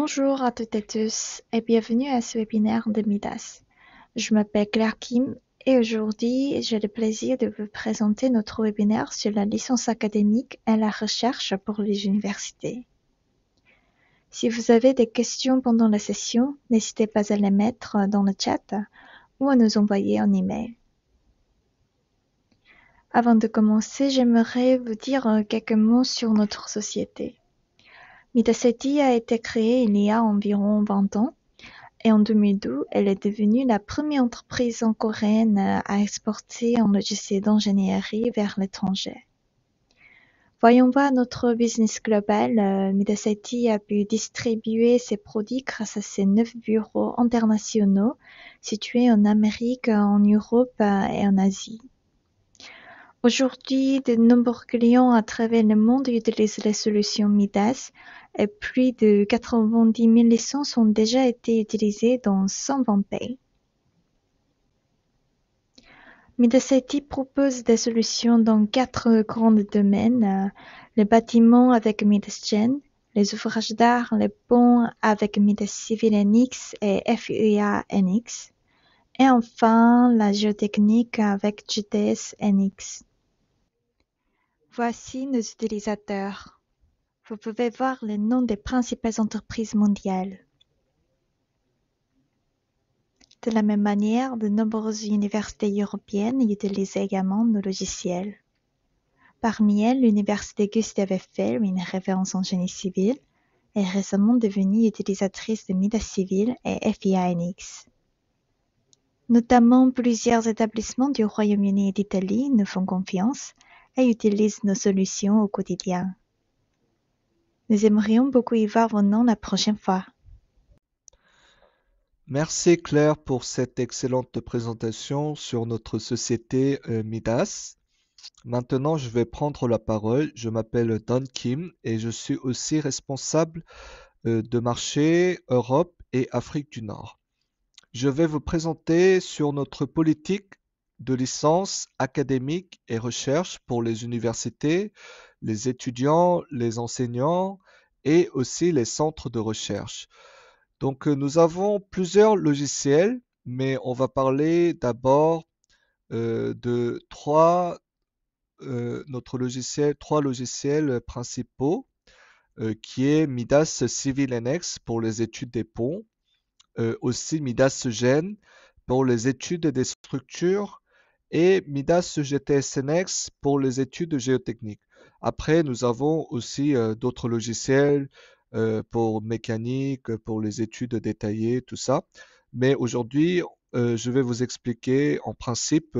Bonjour à toutes et tous et bienvenue à ce webinaire de Midas. Je m'appelle Claire Kim et aujourd'hui j'ai le plaisir de vous présenter notre webinaire sur la licence académique et la recherche pour les universités. Si vous avez des questions pendant la session, n'hésitez pas à les mettre dans le chat ou à nous envoyer un email. Avant de commencer, j'aimerais vous dire quelques mots sur notre société. Midasity a été créée il y a environ 20 ans et en 2012, elle est devenue la première entreprise coréenne à exporter un logiciel d'ingénierie vers l'étranger. Voyons voir notre business global. Midasity a pu distribuer ses produits grâce à ses 9 bureaux internationaux situés en Amérique, en Europe et en Asie. Aujourd'hui, de nombreux clients à travers le monde utilisent les solutions Midas et plus de 90 000 licences ont déjà été utilisées dans 120 pays. Midasity propose des solutions dans 4 grands domaines, le bâtiment avec Midasgen, les ouvrages d'art, les ponts avec Midas Civil NX et FEA NX, et enfin la géotechnique avec GTS NX. Voici nos utilisateurs. Vous pouvez voir les noms des principales entreprises mondiales. De la même manière, de nombreuses universités européennes utilisent également nos logiciels. Parmi elles, l'université Gustave Eiffel, une référence en génie civil, est récemment devenue utilisatrice de Midas Civil et FEA-NX. Notamment, plusieurs établissements du Royaume-Uni et d'Italie nous font confiance et utilisent nos solutions au quotidien. Nous aimerions beaucoup y voir vos noms la prochaine fois. Merci Claire pour cette excellente présentation sur notre société Midas. Maintenant, je vais prendre la parole. Je m'appelle Don Kim et je suis aussi responsable de marché Europe et Afrique du Nord. Je vais vous présenter sur notre politique de licence académique et recherche pour les universités, les étudiants, les enseignants et aussi les centres de recherche. Donc, nous avons plusieurs logiciels, mais on va parler d'abord de trois logiciels principaux, qui est Midas Civil NX pour les études des ponts, aussi Midas Gen pour les études des structures et Midas GTS-NX pour les études géotechniques. Après, nous avons aussi d'autres logiciels pour mécanique, pour les études détaillées, tout ça. Mais aujourd'hui, je vais vous expliquer en principe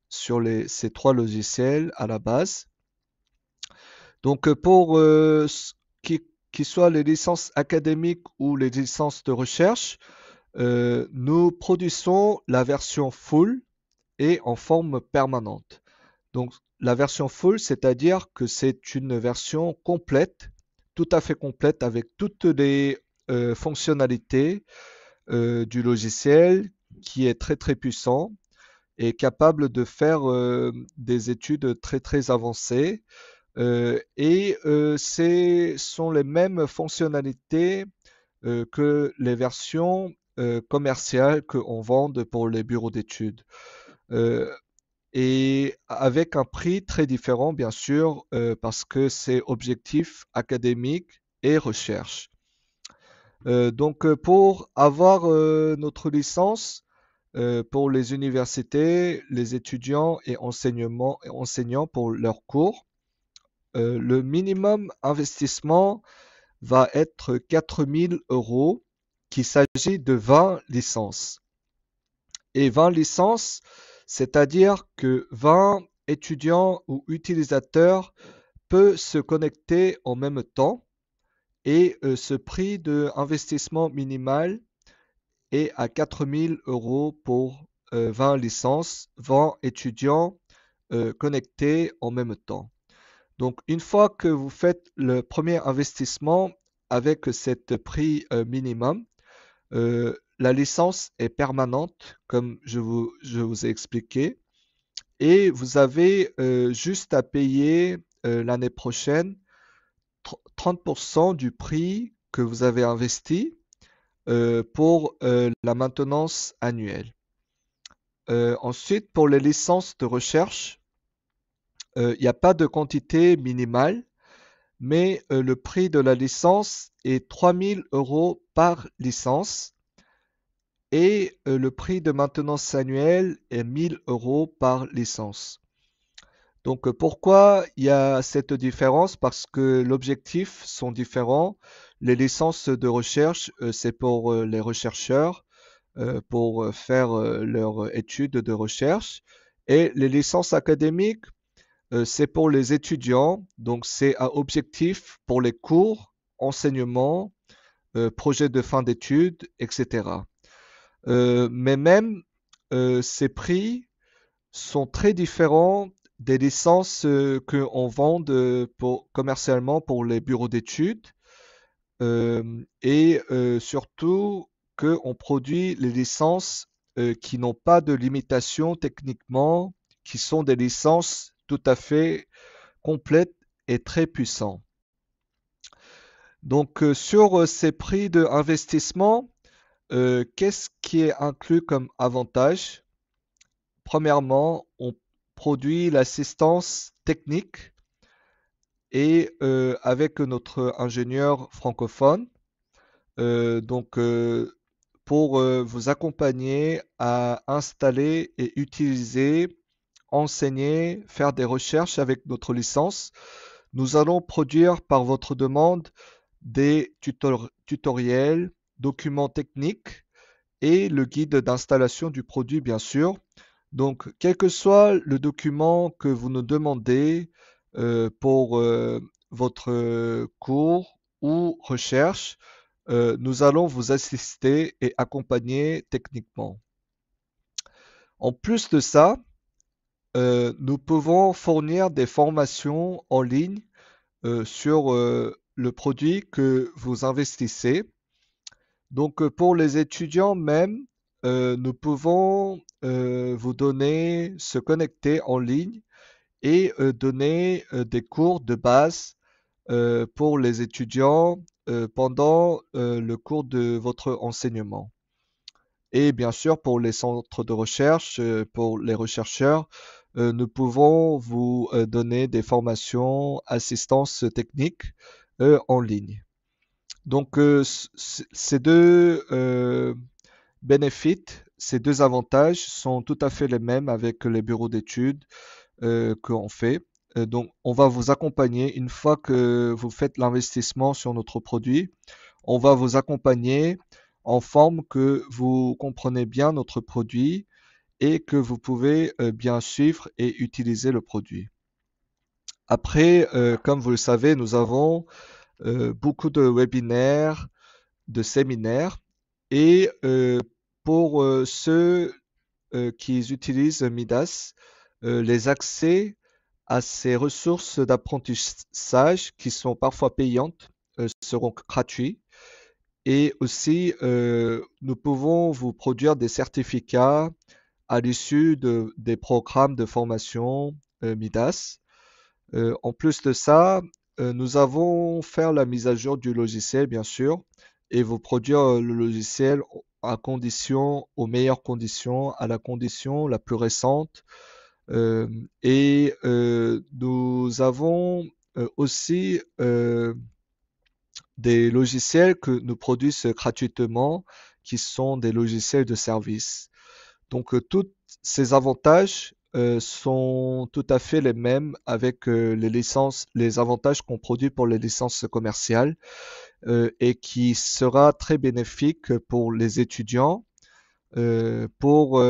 sur ces trois logiciels à la base. Donc, pour qui soient les licences académiques ou les licences de recherche, nous produisons la version full et en forme permanente. Donc la version full, c'est-à-dire que c'est une version complète, tout à fait complète avec toutes les fonctionnalités du logiciel qui est très très puissant et capable de faire des études très très avancées. Ce sont les mêmes fonctionnalités que les versions commerciales qu'on vend pour les bureaux d'études. Euh, et avec un prix très différent, bien sûr, parce que c'est objectif académique et recherche. Pour avoir notre licence, pour les universités, les étudiants et enseignants pour leurs cours, le minimum investissement va être 4 000 euros, qu'il s'agit de 20 licences. Et 20 licences, c'est-à-dire que 20 étudiants ou utilisateurs peuvent se connecter en même temps et ce prix d'investissement minimal est à 4 000 euros pour 20 licences, 20 étudiants connectés en même temps. Donc, une fois que vous faites le premier investissement avec cet prix minimum, la licence est permanente, comme je vous ai expliqué, et vous avez juste à payer l'année prochaine 30% du prix que vous avez investi pour la maintenance annuelle. Ensuite, pour les licences de recherche, il n'y a pas de quantité minimale, mais le prix de la licence est 3 000 € par licence et le prix de maintenance annuelle est 1 000 € par licence. Donc pourquoi il y a cette différence? Parce que l'objectif sont différents. Les licences de recherche, c'est pour les chercheurs pour faire leurs études de recherche. Et les licences académiques, c'est pour les étudiants. Donc c'est à objectif pour les cours, enseignements, projets de fin d'études, etc. Mais même ces prix sont très différents des licences qu'on vend commercialement pour les bureaux d'études et surtout qu'on produit les licences qui n'ont pas de limitation techniquement, qui sont des licences tout à fait complètes et très puissantes. Donc sur ces prix d'investissement, qu'est-ce qui est inclus comme avantage? Premièrement, on produit l'assistance technique et avec notre ingénieur francophone, pour vous accompagner à installer et utiliser, enseigner, faire des recherches avec notre licence. Nous allons produire par votre demande des tutoriels, documents techniques et le guide d'installation du produit, bien sûr. Donc, quel que soit le document que vous nous demandez pour votre cours ou recherche, nous allons vous assister et accompagner techniquement. En plus de ça, nous pouvons fournir des formations en ligne sur le produit que vous investissez. Donc, pour les étudiants même, nous pouvons vous donner, se connecter en ligne et donner des cours de base pour les étudiants pendant le cours de votre enseignement. Et bien sûr, pour les centres de recherche, pour les chercheurs, nous pouvons vous donner des formations, assistance technique en ligne. Donc, ces deux bénéfices, ces deux avantages sont tout à fait les mêmes avec les bureaux d'études qu'on fait. Donc, on va vous accompagner une fois que vous faites l'investissement sur notre produit. On va vous accompagner en forme que vous comprenez bien notre produit et que vous pouvez bien suivre et utiliser le produit. Après, comme vous le savez, nous avons beaucoup de webinaires, de séminaires et pour ceux qui utilisent Midas, les accès à ces ressources d'apprentissage qui sont parfois payantes seront gratuits. Et aussi, nous pouvons vous produire des certificats à l'issue des programmes de formation Midas. En plus de ça, nous avons fait la mise à jour du logiciel, bien sûr, et vous produire le logiciel à condition, aux meilleures conditions, à la condition la plus récente. Et nous avons aussi des logiciels que nous produisons gratuitement, qui sont des logiciels de service. Donc, tous ces avantages sont tout à fait les mêmes avec les licences, les avantages qu'on produit pour les licences commerciales et qui sera très bénéfique pour les étudiants pour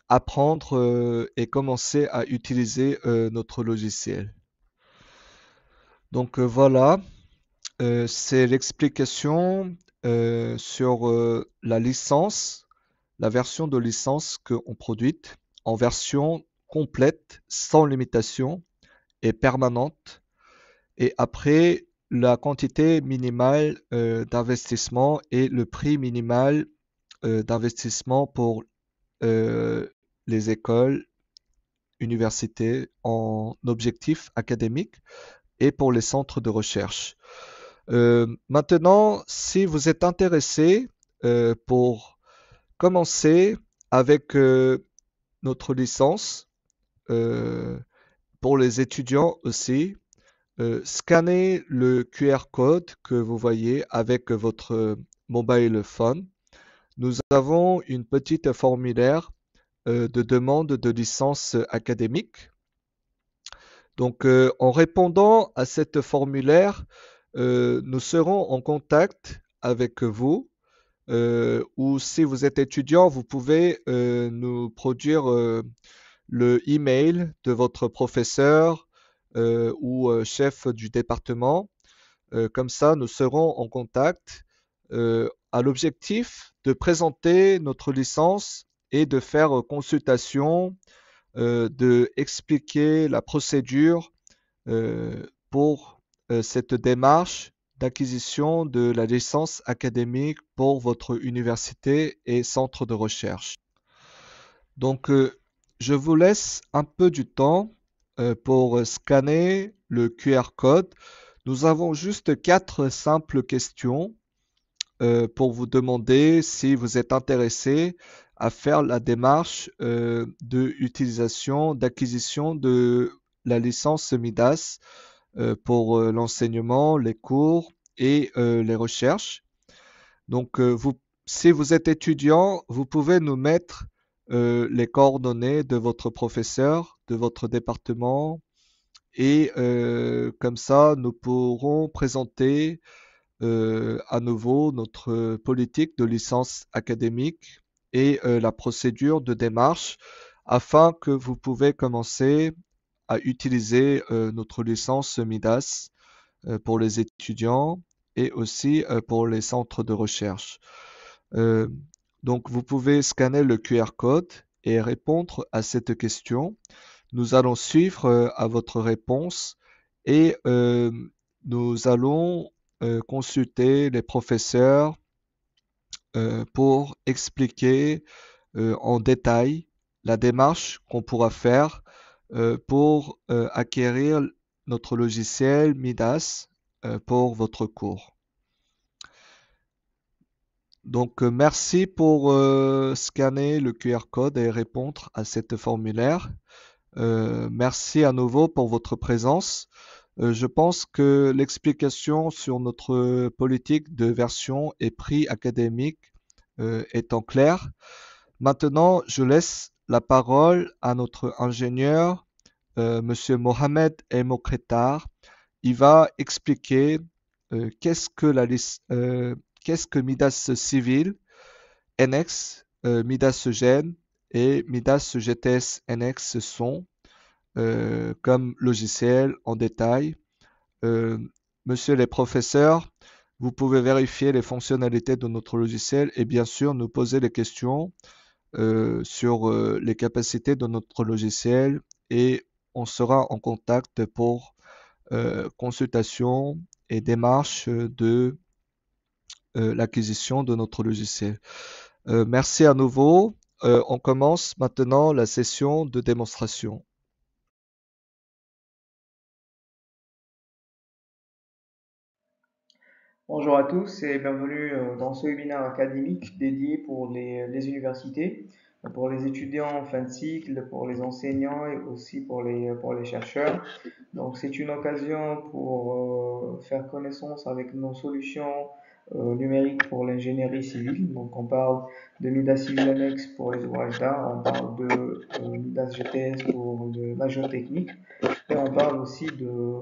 apprendre et commencer à utiliser notre logiciel. Donc voilà, c'est l'explication sur la licence, la version de licence qu'on produit en version complète, sans limitation et permanente. Et après, la quantité minimale d'investissement et le prix minimal d'investissement pour les écoles, universités en objectifs académiques et pour les centres de recherche. Maintenant, si vous êtes intéressé pour commencer avec notre licence, euh, pour les étudiants aussi, scannez le QR code que vous voyez avec votre mobile phone. Nous avons une petite formulaire de demande de licence académique. Donc, en répondant à cette formulaire, nous serons en contact avec vous. Ou si vous êtes étudiant, vous pouvez nous produire le email de votre professeur ou chef du département. Comme ça, nous serons en contact à l'objectif de présenter notre licence et de faire consultation, de expliquer la procédure pour cette démarche d'acquisition de la licence académique pour votre université et centre de recherche. Donc, je vous laisse un peu du temps pour scanner le QR code. Nous avons juste 4 simples questions pour vous demander si vous êtes intéressé à faire la démarche d'acquisition de la licence MIDAS pour l'enseignement, les cours et les recherches. Donc, si vous êtes étudiant, vous pouvez nous mettre les coordonnées de votre professeur, de votre département, et comme ça, nous pourrons présenter à nouveau notre politique de licence académique et la procédure de démarche afin que vous pouvez commencer à utiliser notre licence MIDAS pour les étudiants et aussi pour les centres de recherche. Euh, donc, vous pouvez scanner le QR code et répondre à cette question. Nous allons suivre à votre réponse et nous allons consulter les professeurs pour expliquer en détail la démarche qu'on pourra faire pour acquérir notre logiciel MIDAS pour votre cours. Donc, merci pour scanner le QR code et répondre à cette formulaire. Merci à nouveau pour votre présence. Je pense que l'explication sur notre politique de version et prix académique est en clair. Maintenant, je laisse la parole à notre ingénieur, Monsieur Mohamed El Mokretar. Il va expliquer qu'est-ce que Midas Civil, NX, Midas Gen et Midas GTS NX sont comme logiciel en détail. Euh, Monsieur les professeurs, vous pouvez vérifier les fonctionnalités de notre logiciel et bien sûr nous poser des questions sur les capacités de notre logiciel et on sera en contact pour consultation et démarche de l'acquisition de notre logiciel. Merci à nouveau. On commence maintenant la session de démonstration. Bonjour à tous et bienvenue dans ce webinaire académique dédié pour les universités, pour les étudiants en fin de cycle, pour les enseignants et aussi pour les chercheurs. Donc c'est une occasion pour faire connaissance avec nos solutions numériques pour l'ingénierie civile. Donc on parle de Midas Civil Annex pour les ouvrages d'art, on parle de Midas GTS pour la géotechnique et on parle aussi de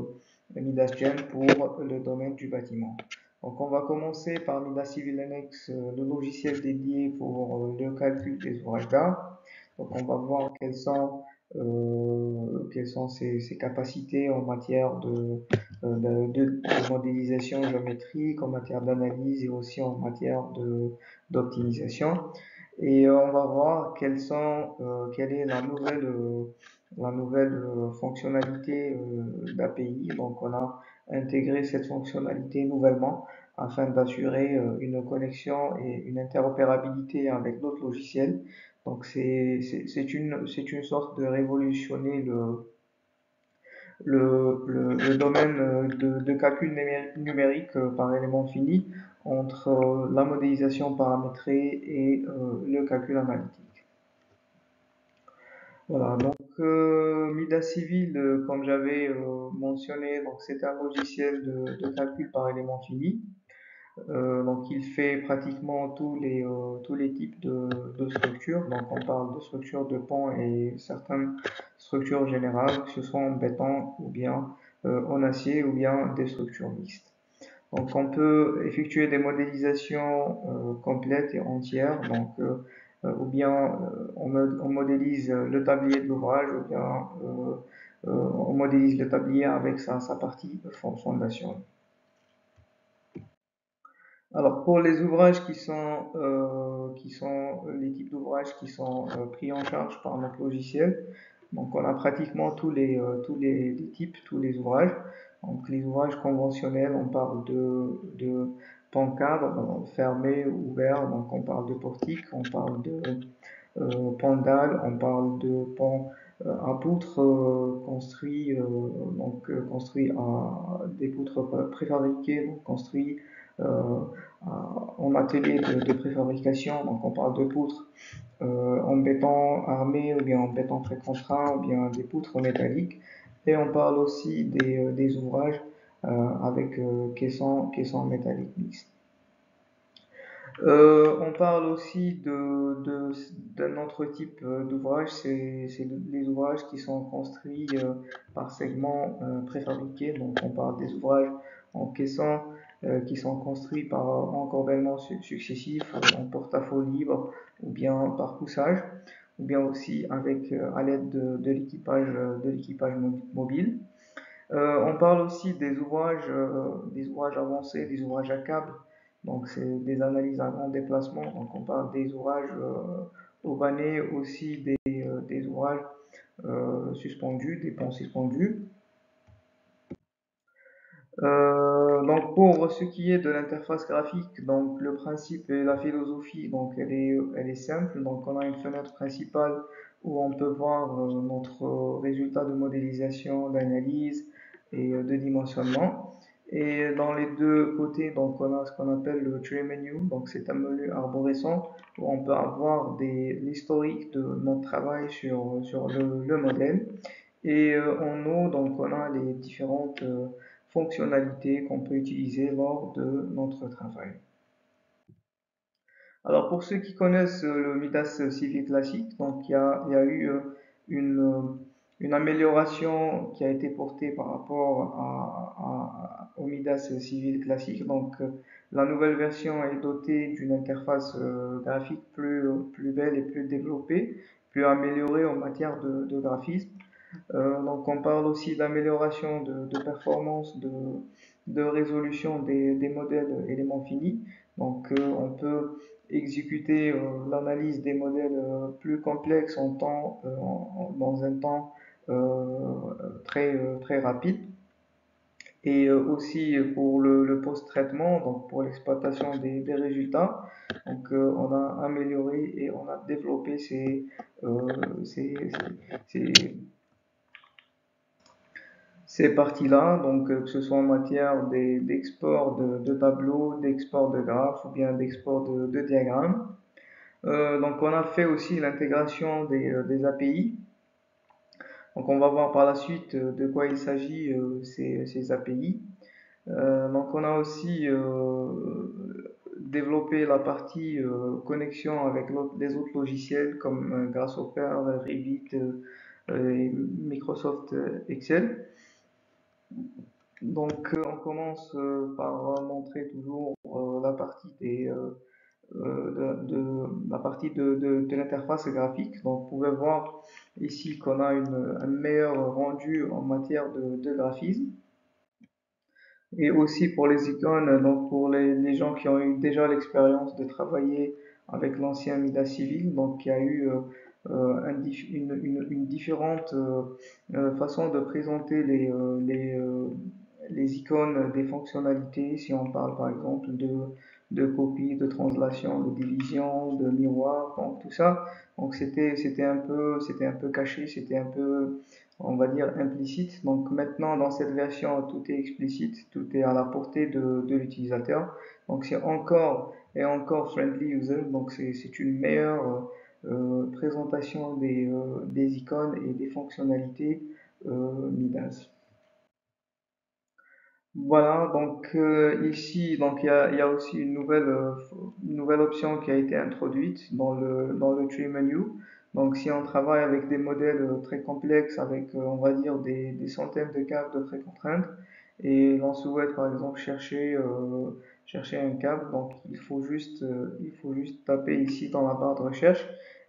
Midas Gen pour le domaine du bâtiment. Donc on va commencer par Midas Civil Annex, le logiciel dédié pour le calcul des ouvrages d'art. Donc on va voir quelles sont ses capacités en matière de modélisation géométrique, en matière d'analyse et aussi en matière d'optimisation. Et on va voir quelle est la nouvelle fonctionnalité d'API. Donc on a intégré cette fonctionnalité nouvellement afin d'assurer une connexion et une interopérabilité avec d'autres logiciels. Donc c'est une sorte de révolutionner le domaine de calcul numérique par élément fini entre la modélisation paramétrée et le calcul analytique. Voilà, donc Midas Civil, comme j'avais mentionné, donc c'est un logiciel de calcul par élément fini. Donc il fait pratiquement tous les types de structures. Donc on parle de structures de pont et certaines structures générales, que ce soit en béton ou bien en acier ou bien des structures mixtes. Donc on peut effectuer des modélisations complètes et entières. Donc ou bien on modélise le tablier de l'ouvrage ou bien on modélise le tablier avec sa partie fondation. Alors pour les ouvrages qui sont les types d'ouvrages qui sont pris en charge par notre logiciel, donc on a pratiquement tous les types, tous les ouvrages. Donc les ouvrages conventionnels, on parle de pont cadre, fermé, ouvert, donc on parle de portique, on parle de pont dalle, on parle de pont à poutres construit à des poutres préfabriquées, donc construit euh, en atelier de préfabrication, donc on parle de poutres en béton armé ou bien en béton précontraint ou bien des poutres métalliques. Et on parle aussi des ouvrages avec caissons métalliques mixtes. On parle aussi d'un autre type d'ouvrage, c'est les ouvrages qui sont construits par segments préfabriqués. Donc on parle des ouvrages en caisson qui sont construits par encordellement successif, en porte-à-faux libre ou bien par coussage, ou bien aussi avec à l'aide de l'équipage mobile. On parle aussi des ouvrages avancés, des ouvrages à câble. Donc, c'est des analyses à grand déplacement. Donc, on parle des ouvrages aubanés, aussi des ouvrages suspendus, des ponts suspendus. Donc, pour ce qui est de l'interface graphique, donc le principe et la philosophie, donc elle est simple. Donc, on a une fenêtre principale où on peut voir notre résultat de modélisation, d'analyse et de dimensionnement. Et dans les deux côtés, donc on a ce qu'on appelle le tree menu. Donc, c'est un menu arborescent où on peut avoir l'historique de notre travail sur le modèle. Et en haut, donc on a les différentes fonctionnalités qu'on peut utiliser lors de notre travail. Alors pour ceux qui connaissent le Midas Civil classique, donc il y a eu une amélioration qui a été portée par rapport au Midas Civil classique. Donc la nouvelle version est dotée d'une interface graphique plus belle et plus développée, plus améliorée en matière de graphisme. Donc on parle aussi d'amélioration de performance, de résolution des modèles éléments finis. Donc on peut exécuter l'analyse des modèles plus complexes dans un temps très rapide. Et aussi pour le post-traitement, donc pour l'exploitation des résultats. Donc on a amélioré et on a développé euh, ces, ces, ces parties-là, donc que ce soit en matière d'export de tableaux, d'export de graphes ou bien d'export de diagrammes. Donc on a fait aussi l'intégration des API. Donc on va voir par la suite de quoi il s'agit ces API. Donc on a aussi développé la partie connexion avec les autres logiciels comme Grasshopper, Revit et Microsoft Excel. Donc, on commence par montrer toujours la partie la partie de l'interface graphique. Donc, vous pouvez voir ici qu'on a un meilleur rendu en matière de graphisme. Et aussi pour les icônes, donc pour les gens qui ont eu déjà l'expérience de travailler avec l'ancien Midas Civil, donc il y a eu une différente façon de présenter les icônes des fonctionnalités, si on parle par exemple de copie, de translation, de division, de miroir, donc tout ça. Donc c'était un peu caché, c'était un peu on va dire, implicite. Donc maintenant, dans cette version, tout est explicite, tout est à la portée de l'utilisateur. Donc c'est encore et encore friendly user, donc c'est une meilleure présentation des icônes et des fonctionnalités Midas. Voilà, donc ici, donc il y a aussi une nouvelle option qui a été introduite dans le tree menu. Donc si on travaille avec des modèles très complexes, avec on va dire des centaines de câbles de précontraintes, et l'on souhaite par exemple chercher un câble, donc il faut juste taper ici dans la barre de recherche,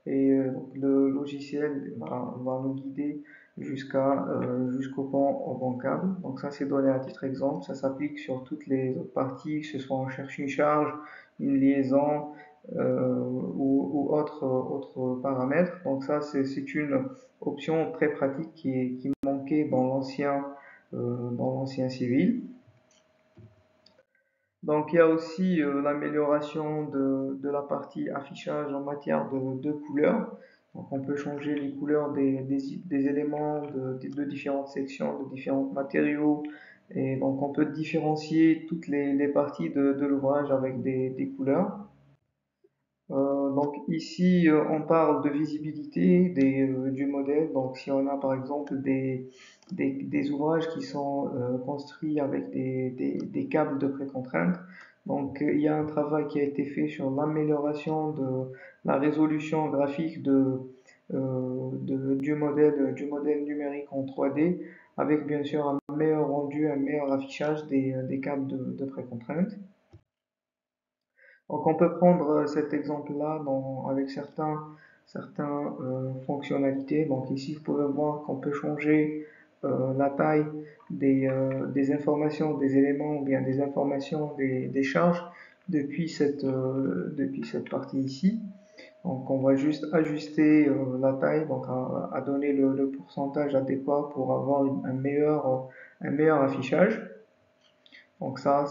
et donc le logiciel va nous guider jusqu'au bon câble. Donc ça c'est donné à titre exemple, ça s'applique sur toutes les autres parties, que ce soit on cherche une charge, une liaison ou autre paramètre. Donc ça c'est une option très pratique qui manquait dans l'ancien civil. Donc il y a aussi l'amélioration de la partie affichage en matière de couleurs. Donc on peut changer les couleurs des éléments de différentes sections, de différents matériaux. Et donc on peut différencier toutes les parties de l'ouvrage avec des couleurs. Donc ici, on parle de visibilité du modèle. Donc si on a par exemple des ouvrages qui sont construits avec des câbles de précontrainte, donc il y a un travail qui a été fait sur l'amélioration de la résolution graphique du modèle numérique en 3D, avec bien sûr un meilleur rendu, un meilleur affichage des câbles de précontrainte. Donc on peut prendre cet exemple-là avec certains fonctionnalités. Donc ici, vous pouvez voir qu'on peut changer la taille des informations, des éléments ou bien des informations des charges depuis cette partie ici. Donc on va juste ajuster la taille, donc à donner le pourcentage adéquat pour avoir un meilleur affichage. Donc ça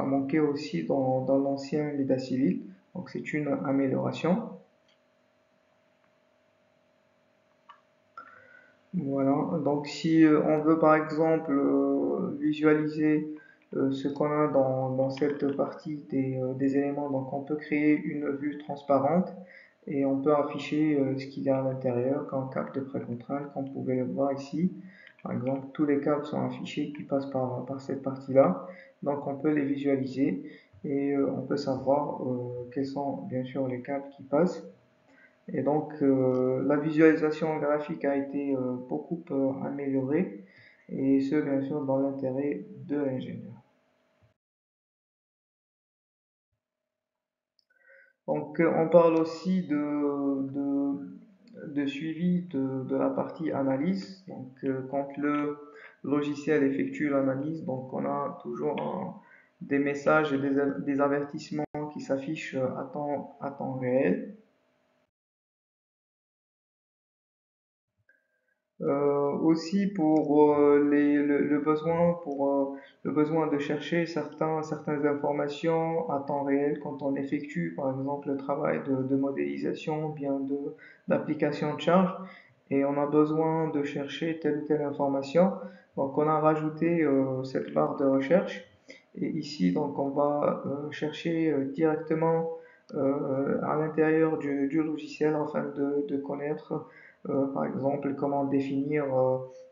manquait aussi dans l'ancien état civil. Donc c'est une amélioration. Voilà. Donc si on veut par exemple visualiser ce qu'on a dans cette partie des éléments, donc on peut créer une vue transparente et on peut afficher ce qu'il y a à l'intérieur comme câble de précontrainte, comme vous pouvez le voir ici. Par exemple, tous les câbles sont affichés qui passent par cette partie-là. Donc on peut les visualiser et on peut savoir quels sont bien sûr les câbles qui passent. Et donc la visualisation graphique a été beaucoup améliorée et ce bien sûr dans l'intérêt de l'ingénieur. Donc on parle aussi de suivi de la partie analyse. Donc quand le logiciel effectue l'analyse, donc on a toujours des messages et des avertissements qui s'affichent à temps réel. Aussi pour le besoin de chercher certaines informations à temps réel quand on effectue par exemple le travail de modélisation, bien d'application de charge, et on a besoin de chercher telle ou telle information. Donc on a rajouté cette barre de recherche et ici donc on va chercher directement à l'intérieur du logiciel afin de connaître par exemple, comment définir,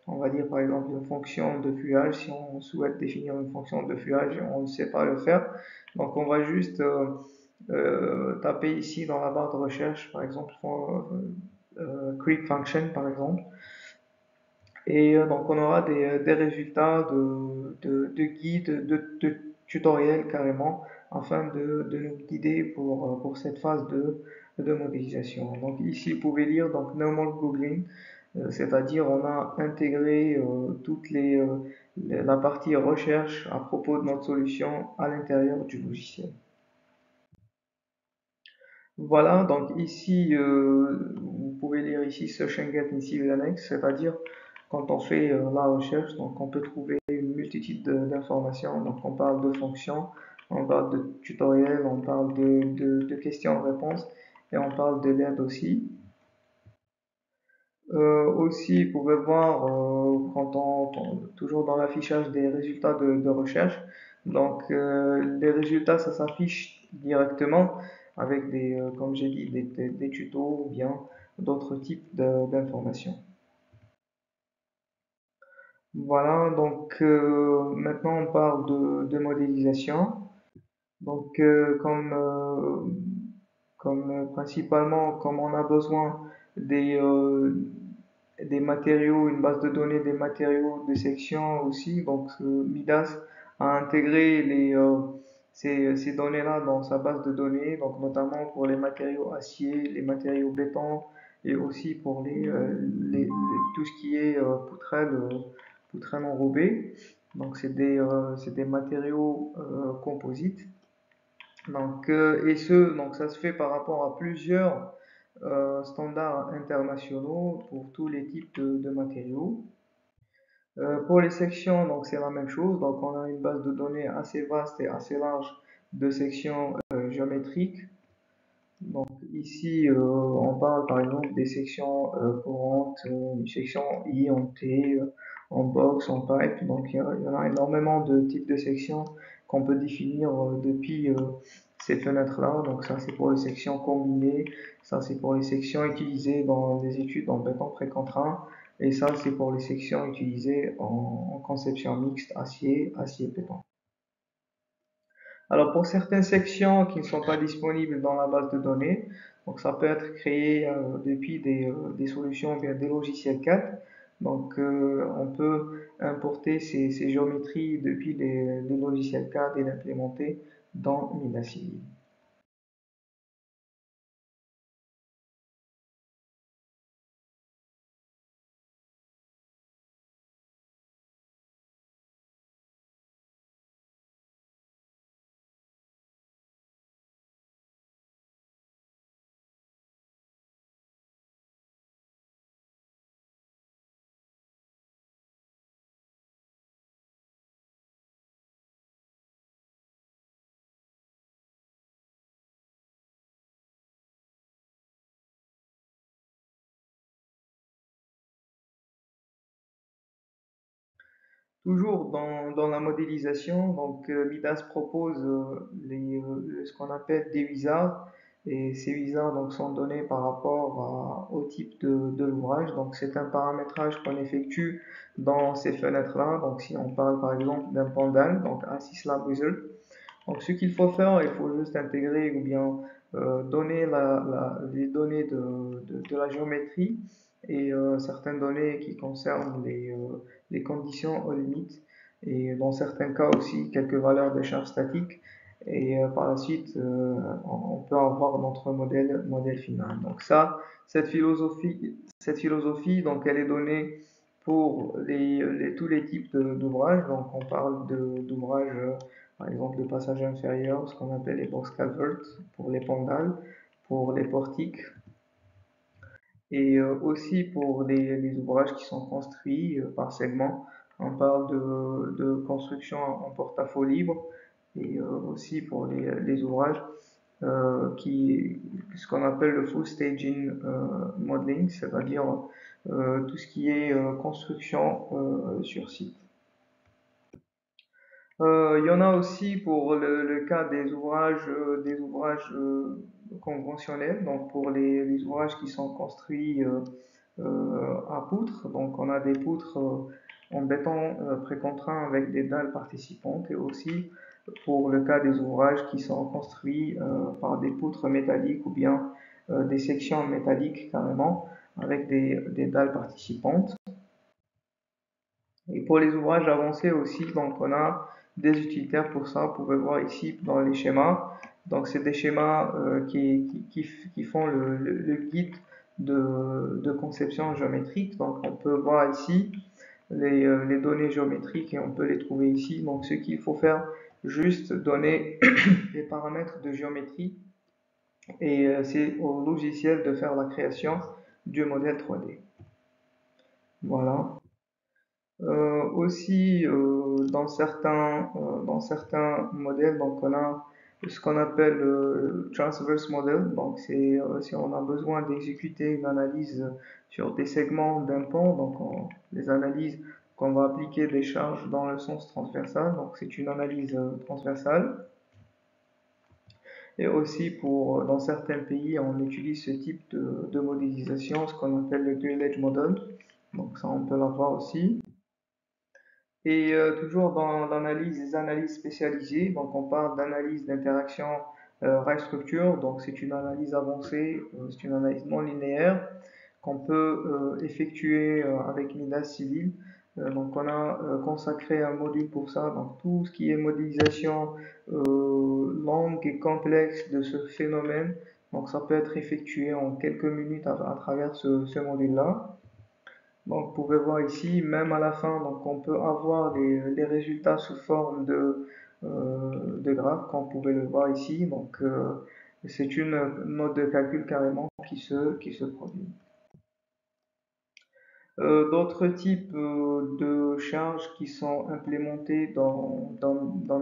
on va dire par exemple une fonction de fluage, si on souhaite définir une fonction de fluage et on ne sait pas le faire. Donc on va juste taper ici dans la barre de recherche, par exemple, create function par exemple. Et donc on aura des résultats de guides, de tutoriels carrément, afin de nous guider pour cette phase de modélisation. Donc ici vous pouvez lire donc normal googling, c'est-à-dire on a intégré la partie recherche à propos de notre solution à l'intérieur du logiciel. Voilà, donc ici, vous pouvez lire ici Search Engine in Civil Annex, c'est-à-dire quand on fait la recherche, donc on peut trouver une multitude d'informations. Donc on parle de fonctions, on parle de tutoriels, on parle de questions-réponses et on parle de l'aide aussi. Aussi, vous pouvez voir toujours dans l'affichage des résultats de recherche. Donc, les résultats, ça s'affiche directement avec comme j'ai dit, des tutos ou bien d'autres types d'informations. Voilà, donc maintenant on parle de modélisation. Donc, principalement, comme on a besoin des, euh, des matériaux, une base de données des matériaux de section aussi. Donc, Midas a intégré ces données-là dans sa base de données, donc notamment pour les matériaux acier, les matériaux béton et aussi pour tout ce qui est poutrelle enrobée. Donc, c'est des matériaux composites. Donc ça se fait par rapport à plusieurs standards internationaux pour tous les types de matériaux. Pour les sections, donc c'est la même chose. Donc on a une base de données assez vaste et assez large de sections géométriques. Donc ici, on parle par exemple des sections courantes, une section I en T, en box, en pipe. Donc il y en a énormément de types de sections qu'on peut définir depuis ces fenêtres-là. Donc ça c'est pour les sections combinées, ça c'est pour les sections utilisées dans les études en béton précontraint, et ça c'est pour les sections utilisées en conception mixte acier-béton. Alors pour certaines sections qui ne sont pas disponibles dans la base de données, donc ça peut être créé depuis des solutions, bien des logiciels CAD. Donc on peut importer ces géométries depuis les logiciels CAD et l'implémenter dans Minacivil. Toujours dans la modélisation, donc Midas propose ce qu'on appelle des wizards, et ces wizards donc sont donnés par rapport au type de l'ouvrage. Donc c'est un paramétrage qu'on effectue dans ces fenêtres-là. Donc si on parle par exemple d'un pendant, donc un syslab wizard, donc ce qu'il faut faire, il faut juste intégrer ou bien donner les données de la géométrie et certaines données qui concernent les conditions aux limites, et dans certains cas aussi quelques valeurs de charge statique. Et par la suite, on peut avoir notre modèle final. Donc ça, cette philosophie, donc elle est donnée pour tous les types d'ouvrages. Donc on parle d'ouvrages par exemple de passage inférieur, ce qu'on appelle les box culverts pour les pandales, pour les portiques, et aussi pour les ouvrages qui sont construits par segment. On parle de construction en porte-à-faux libre, et aussi pour les ouvrages ce qu'on appelle le full staging modeling, c'est-à-dire tout ce qui est construction sur site. Il y en a aussi pour le cas des ouvrages conventionnels, donc pour les ouvrages qui sont construits à poutres. Donc on a des poutres en béton précontraint avec des dalles participantes, et aussi pour le cas des ouvrages qui sont construits par des poutres métalliques ou bien des sections métalliques carrément avec des dalles participantes. Et pour les ouvrages avancés aussi, donc on a des utilitaires pour ça. Vous pouvez voir ici dans les schémas. Donc c'est des schémas qui font le guide de conception géométrique. Donc on peut voir ici les données géométriques et on peut les trouver ici. Donc ce qu'il faut faire, juste donner les paramètres de géométrie, et c'est au logiciel de faire la création du modèle 3D. Voilà. Aussi, dans certains modèles, donc on a ce qu'on appelle le transverse model. Donc, c'est si on a besoin d'exécuter une analyse sur des segments d'un pont, donc les analyses qu'on va appliquer des charges dans le sens transversal. Donc, c'est une analyse transversale. Et aussi dans certains pays, on utilise ce type de modélisation, ce qu'on appelle le dual edge model. Donc ça, on peut l'avoir aussi. Et toujours dans les analyses spécialisées, donc on parle d'analyse d'interaction rail-structure, donc c'est une analyse avancée, c'est une analyse non linéaire qu'on peut effectuer avec Midas Civil. Donc on a consacré un module pour ça, donc tout ce qui est modélisation longue et complexe de ce phénomène, donc ça peut être effectué en quelques minutes à travers ce module-là. Donc, vous pouvez voir ici, même à la fin, donc on peut avoir les résultats sous forme de graphes, comme vous pouvez le voir ici. Donc, c'est une mode de calcul carrément qui se produit. D'autres types de charges qui sont implémentées dans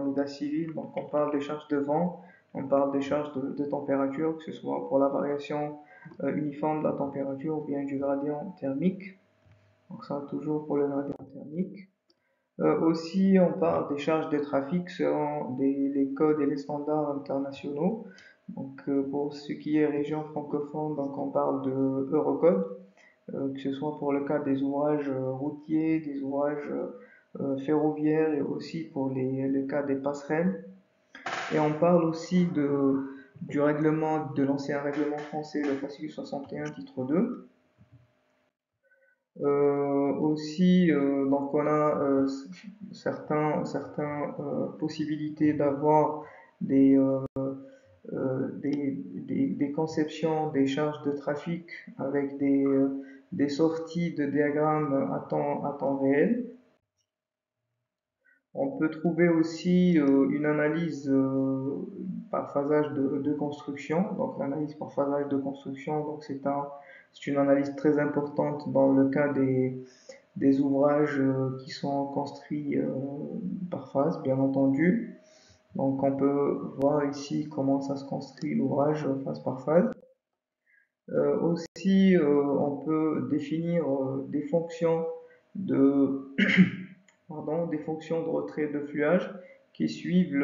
Midas Civil, donc on parle des charges de vent, on parle des charges de température, que ce soit pour la variation uniforme de la température ou bien du gradient thermique. Donc ça, toujours pour le gradient thermique. Aussi, on parle des charges de trafic selon les codes et les standards internationaux. Donc, pour ce qui est région francophone, donc on parle de Eurocode, que ce soit pour le cas des ouvrages routiers, des ouvrages ferroviaires et aussi pour le cas des passerelles. Et on parle aussi du règlement, de l'ancien règlement français, le fascicule 61, titre 2. Aussi, donc on a certaines possibilités d'avoir des, des conceptions des charges de trafic avec des sorties de diagrammes à temps réel. On peut trouver aussi une analyse par phasage de construction. Donc l'analyse par phasage de construction, donc c'est une analyse très importante dans le cas des ouvrages qui sont construits par phase, bien entendu. Donc on peut voir ici comment ça se construit l'ouvrage phase par phase. Aussi, on peut définir des fonctions de, pardon, des fonctions de retrait de fluage qui suivent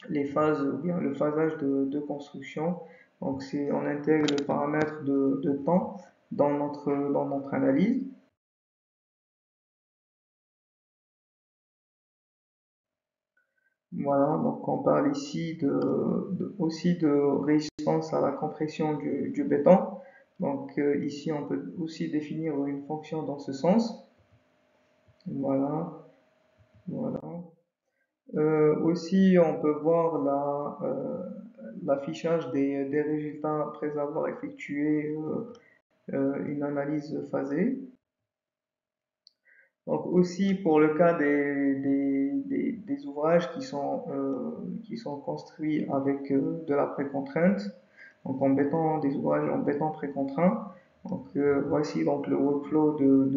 les phases ou bien le phasage de construction. Donc on intègre le paramètre de temps dans notre analyse. Voilà, donc on parle ici aussi de résistance à la compression du béton. Donc ici, on peut aussi définir une fonction dans ce sens. Voilà, voilà. Aussi, on peut voir l'affichage des résultats après avoir effectué une analyse phasée. Donc aussi pour le cas des ouvrages qui sont construits avec de la précontrainte, donc en béton, des ouvrages en béton précontraint. Donc voici donc le workflow de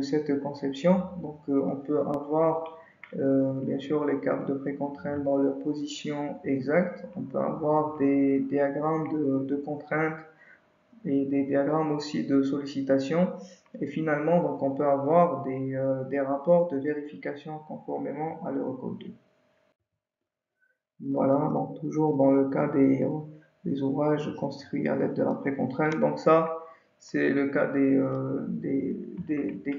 cette conception. Donc on peut avoir bien sûr les câbles de précontrainte dans leur position exacte. On peut avoir des diagrammes de contrainte et des diagrammes aussi de sollicitation. Et finalement, donc, on peut avoir des rapports de vérification conformément à l'Eurocode 2. Voilà, donc toujours dans le cas des ouvrages construits à l'aide de la précontrainte. Donc ça, c'est le cas des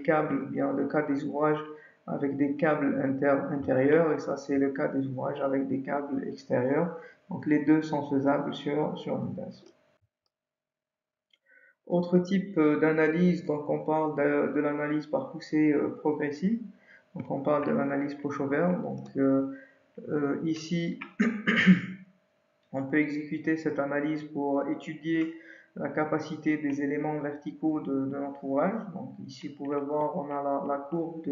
câbles, ou bien le cas des ouvrages avec des câbles intérieurs, et ça c'est le cas des ouvrages avec des câbles extérieurs. Donc les deux sont faisables sur Midas. Autre type d'analyse, donc on parle de l'analyse par poussée progressive, donc on parle de l'analyse Pochover. Donc ici, on peut exécuter cette analyse pour étudier la capacité des éléments verticaux de notre ouvrage. Donc ici, vous pouvez voir, on a la courbe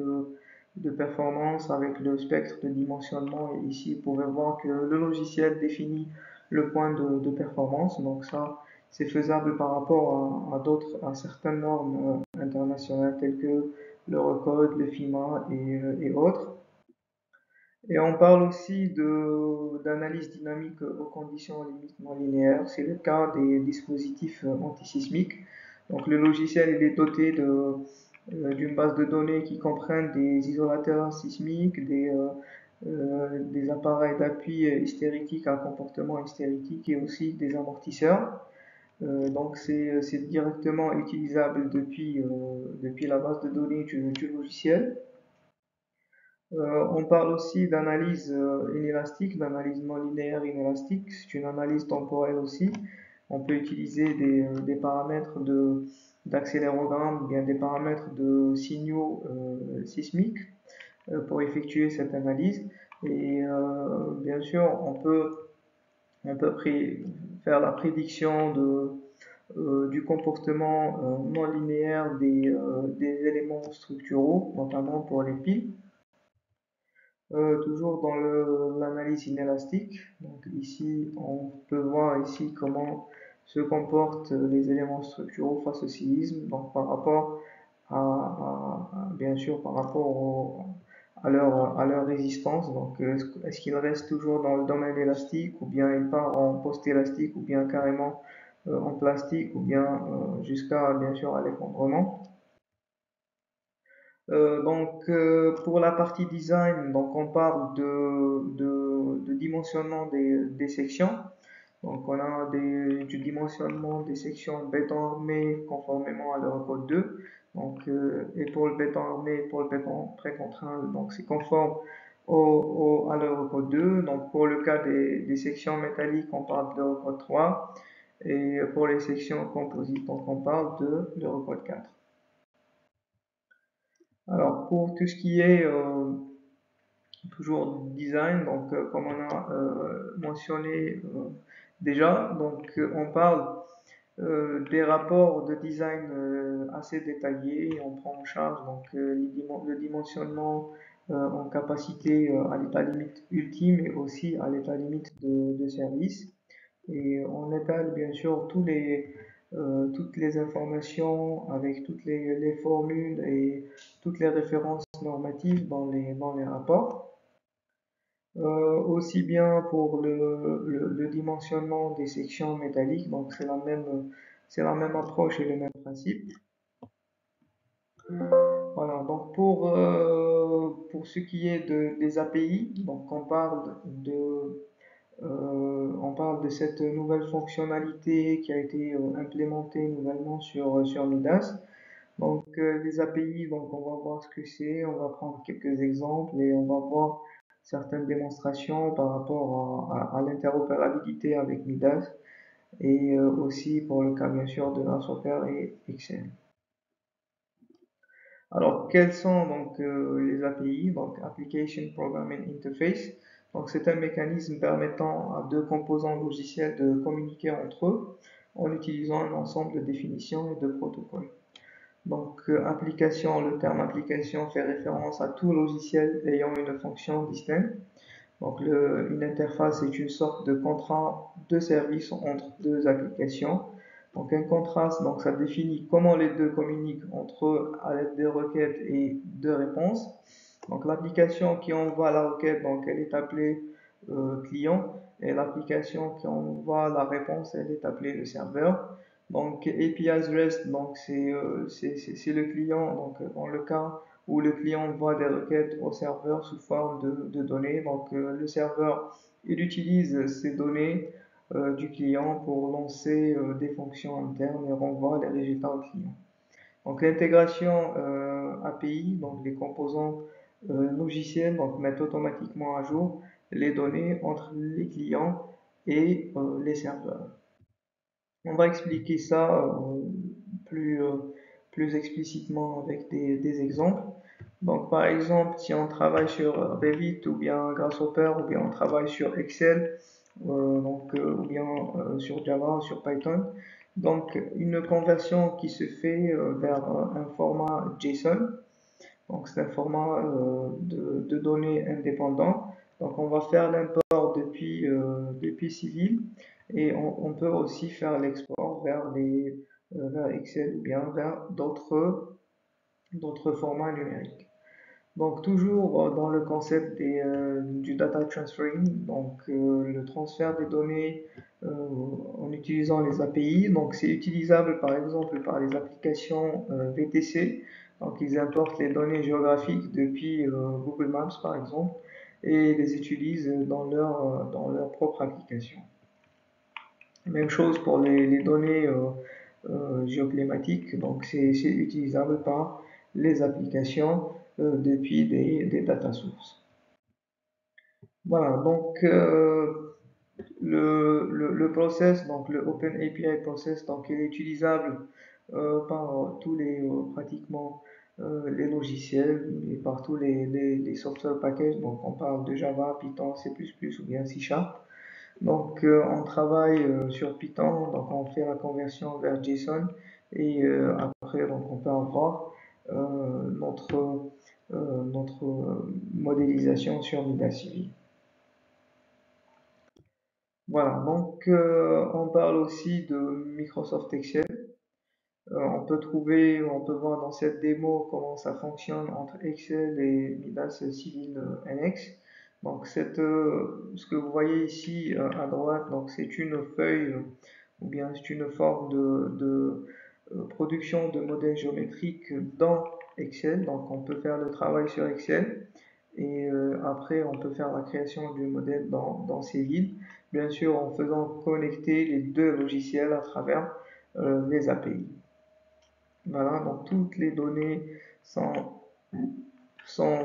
de performance avec le spectre de dimensionnement. Et ici, vous pouvez voir que le logiciel définit le point de performance. Donc ça, c'est faisable par rapport à certaines normes internationales telles que l'Eurocode, le FIMA et autres. Et on parle aussi d'analyse dynamique aux conditions limites non linéaires. C'est le cas des dispositifs antisismiques. Donc le logiciel il est doté d'une base de données qui comprennent des isolateurs sismiques, des appareils d'appui hystérétique à comportement hystérétique et aussi des amortisseurs. Donc c'est directement utilisable depuis la base de données du logiciel. On parle aussi d'analyse inélastique, d'analyse non linéaire inélastique. C'est une analyse temporelle aussi. On peut utiliser des paramètres d'accélérogramme, bien des paramètres de signaux sismiques pour effectuer cette analyse. Et bien sûr, on peut faire la prédiction du comportement non linéaire des éléments structuraux, notamment pour les piles. Toujours dans l'analyse inélastique. Donc ici, on peut voir ici comment se comportent les éléments structuraux face au séisme. Donc par rapport bien sûr, par rapport à leur résistance. Donc est-ce qu'il reste toujours dans le domaine élastique ou bien il part en post-élastique ou bien carrément en plastique ou bien jusqu'à bien sûr à l'effondrement. Pour la partie design, donc on parle de dimensionnement des sections. Donc on a du dimensionnement des sections béton armé conformément à l'Eurocode 2. Et pour le béton armé, pour le béton précontraint, donc c'est conforme à l'Eurocode 2. Donc pour le cas des sections métalliques, on parle de l'Eurocode 3. Et pour les sections composites, donc on parle de l'Eurocode 4. Alors pour tout ce qui est toujours design, donc comme on a mentionné déjà, donc on parle des rapports de design assez détaillés. On prend en charge donc le dimensionnement en capacité à l'état limite ultime et aussi à l'état limite de service. Et on étale bien sûr toutes les informations avec toutes les formules et toutes les références normatives dans les rapports. Aussi bien pour le dimensionnement des sections métalliques, donc c'est la même approche et le même principe. Voilà, donc pour ce qui est des API, donc on parle de cette nouvelle fonctionnalité qui a été implémentée nouvellement sur Midas. Donc les API, donc on va voir ce que c'est, on va prendre quelques exemples et on va voir certaines démonstrations par rapport à l'interopérabilité avec Midas et aussi pour le cas bien sûr de Grasshopper et Excel. Alors quels sont donc les API, donc Application Programming Interface. Donc c'est un mécanisme permettant à deux composants logiciels de communiquer entre eux en utilisant un ensemble de définitions et de protocoles. Donc application, le terme application fait référence à tout logiciel ayant une fonction distincte. Donc une interface est une sorte de contrat de service entre deux applications. Donc un contrat, donc ça définit comment les deux communiquent entre eux à l'aide de requêtes et de réponses. Donc l'application qui envoie la requête, donc elle est appelée client, et l'application qui envoie la réponse, elle est appelée le serveur. Donc API's REST, donc c'est le client, donc dans le cas où le client envoie des requêtes au serveur sous forme de données. Donc le serveur il utilise ces données du client pour lancer des fonctions internes et renvoie les résultats au client. Donc l'intégration API, donc les composants logiciels, donc mettent automatiquement à jour les données entre les clients et les serveurs. On va expliquer ça plus explicitement avec des exemples. Donc par exemple, si on travaille sur Revit ou bien Grasshopper ou bien on travaille sur Excel ou bien sur Java ou sur Python, donc une conversion qui se fait vers un format JSON, donc c'est un format de données indépendant. Donc on va faire l'import depuis Civil et on peut aussi faire l'export vers Excel ou bien vers d'autres formats numériques. Donc toujours dans le concept du data transferring, donc le transfert des données en utilisant les API. Donc c'est utilisable par exemple par les applications VTC. Donc ils importent les données géographiques depuis Google Maps par exemple et les utilisent dans leur propre application. Même chose pour les données géoclimatiques, donc c'est utilisable par les applications depuis des data sources. Voilà, donc le process, donc le Open API process, donc il est utilisable par tous les pratiquement les logiciels et par tous les software packages. Donc on parle de Java, Python, C++ ou bien C Sharp. Donc on travaille sur Python, donc on fait la conversion vers JSON et après donc on peut avoir notre modélisation sur Midascivil. Voilà, donc on parle aussi de Microsoft Excel. On peut voir dans cette démo comment ça fonctionne entre Excel et Midas Civil NX. Donc ce que vous voyez ici à droite, donc c'est une feuille ou bien c'est une forme de production de modèles géométriques dans Excel. Donc on peut faire le travail sur Excel et après on peut faire la création du modèle dans Civil, bien sûr en faisant connecter les deux logiciels à travers les API. Voilà, donc toutes les données sont, sont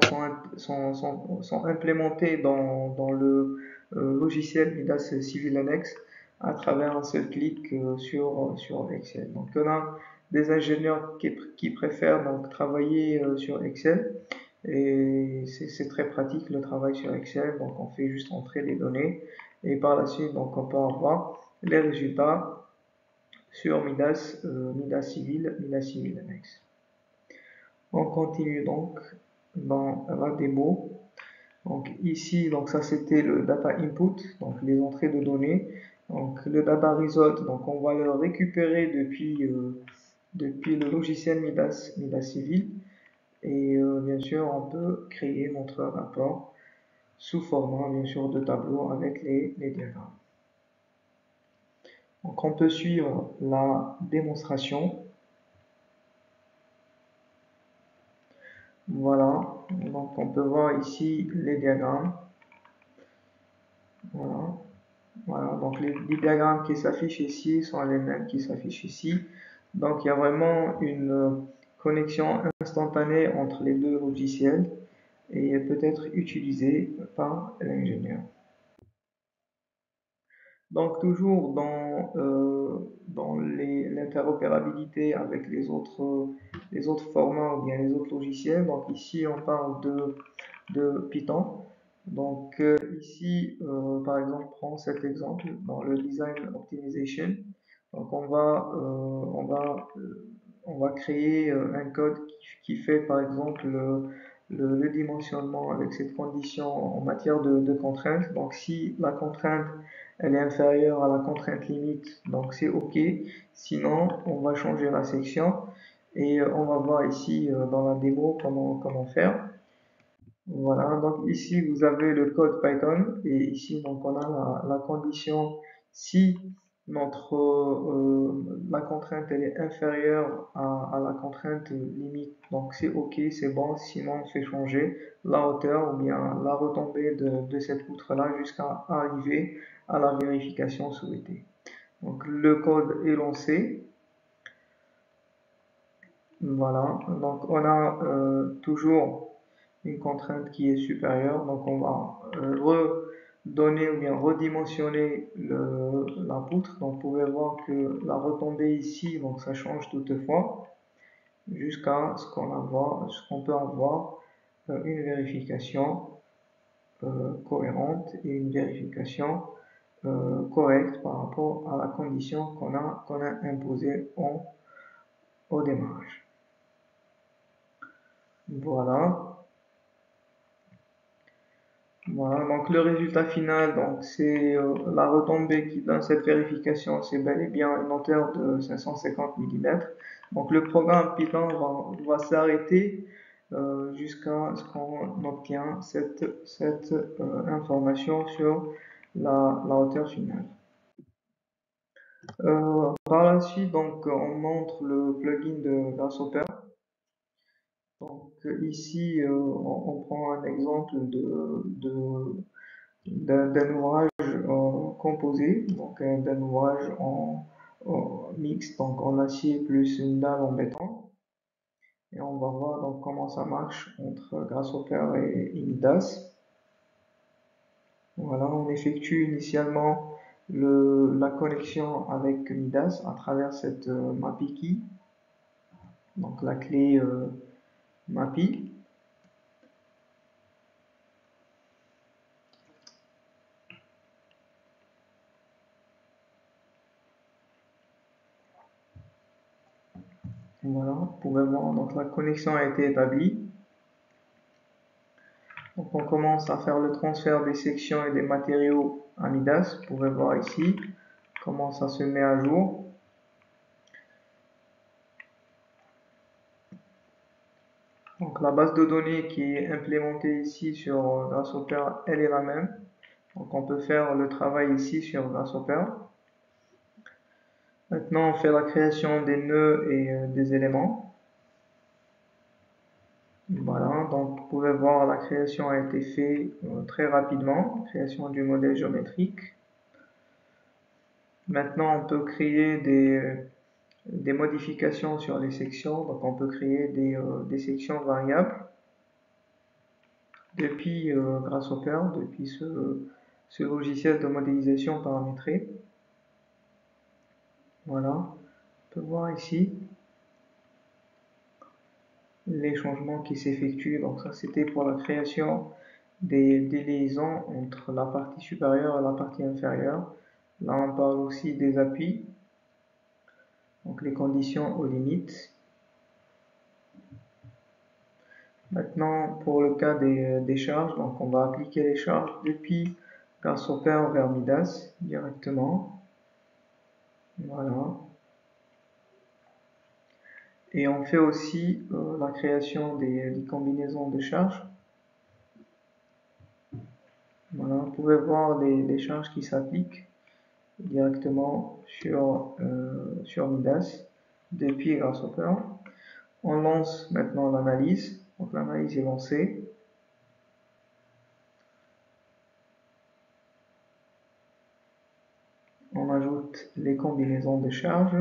implémentées dans le logiciel Midas Civil Annex à travers un seul clic sur Excel. Donc on a des ingénieurs qui préfèrent donc travailler sur Excel et c'est très pratique le travail sur Excel. Donc on fait juste entrer les données et par la suite donc on peut avoir les résultats sur Midas Civil, Midas Civil Annex. On continue donc dans la démo. Donc ici, donc ça c'était le data input, donc les entrées de données. Donc le data result, donc on va le récupérer depuis le logiciel Midas Civil. Et bien sûr, on peut créer notre rapport sous format bien sûr de tableau avec les diagrammes. Donc on peut suivre la démonstration. Voilà, donc on peut voir ici les diagrammes. Voilà, voilà. Donc les diagrammes qui s'affichent ici sont les mêmes qui s'affichent ici. Donc il y a vraiment une connexion instantanée entre les deux logiciels et peut être utilisée par l'ingénieur. Donc toujours dans l'interopérabilité avec les autres formats ou bien les autres logiciels. Donc ici on parle de Python. Donc ici par exemple prends cet exemple dans le design optimization. Donc on va créer un code qui fait par exemple le dimensionnement avec cette condition en matière de contraintes. Donc si la contrainte elle est inférieure à la contrainte limite, donc c'est OK. Sinon, on va changer la section et on va voir ici dans la démo comment faire. Voilà, donc ici vous avez le code Python et ici donc on a la condition si la contrainte elle est inférieure à la contrainte limite, donc c'est OK, c'est bon, sinon on fait changer la hauteur ou bien la retombée de cette poutre là jusqu'à arriver à la vérification souhaitée. Donc le code est lancé. Voilà, donc on a toujours une contrainte qui est supérieure, donc on va redonner ou bien redimensionner la poutre. Donc vous pouvez voir que la retombée ici, donc ça change toutefois jusqu'à ce qu'on peut avoir une vérification cohérente et une vérification correcte par rapport à la condition qu'on a imposée au démarrage. Voilà. Voilà, donc le résultat final, donc c'est la retombée qui donne cette vérification, c'est bel et bien une hauteur de 550 mm. Donc le programme Python va s'arrêter jusqu'à ce qu'on obtient cette information sur la hauteur finale. Par la suite, donc, on montre le plugin de Grasshopper. Donc ici, on prend un exemple d'un ouvrage composé, donc d'un ouvrage en mixte, donc en acier plus une dalle en béton. Et on va voir donc comment ça marche entre Grasshopper et Midas. Voilà, on effectue initialement la connexion avec Midas à travers cette MAPI key, donc la clé MAPI. Voilà, vous pouvez voir, donc la connexion a été établie. Donc on commence à faire le transfert des sections et des matériaux à Midas. Vous pouvez voir ici comment ça se met à jour. Donc la base de données qui est implémentée ici sur Grasshopper, elle est la même. Donc on peut faire le travail ici sur Grasshopper. Maintenant on fait la création des nœuds et des éléments. Voilà, donc vous pouvez voir la création a été faite très rapidement, création du modèle géométrique. Maintenant on peut créer des modifications sur les sections, donc on peut créer des sections variables depuis Grasshopper, depuis ce logiciel de modélisation paramétré. Voilà, on peut voir ici les changements qui s'effectuent. Donc ça c'était pour la création des liaisons entre la partie supérieure et la partie inférieure. Là on parle aussi des appuis, donc les conditions aux limites. Maintenant pour le cas des charges, donc on va appliquer les charges depuis Grasshopper vers Midas directement. Voilà. Et on fait aussi la création des combinaisons de charges. Voilà, vous pouvez voir les charges qui s'appliquent directement sur Midas depuis Grasshopper. On lance maintenant l'analyse. Donc l'analyse est lancée. On ajoute les combinaisons de charges.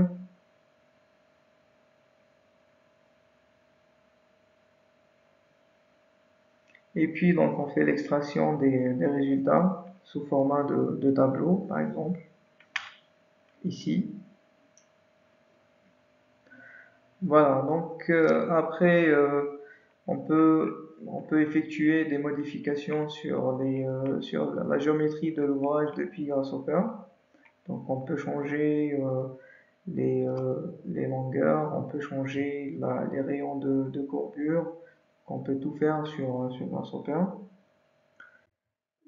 Et puis donc on fait l'extraction des résultats sous format de tableau, par exemple, ici. Voilà, donc après on peut effectuer des modifications sur la géométrie de l'ouvrage depuis Grasshopper. Donc on peut changer les longueurs, on peut changer les rayons de courbure, on peut tout faire sur Grasshopper.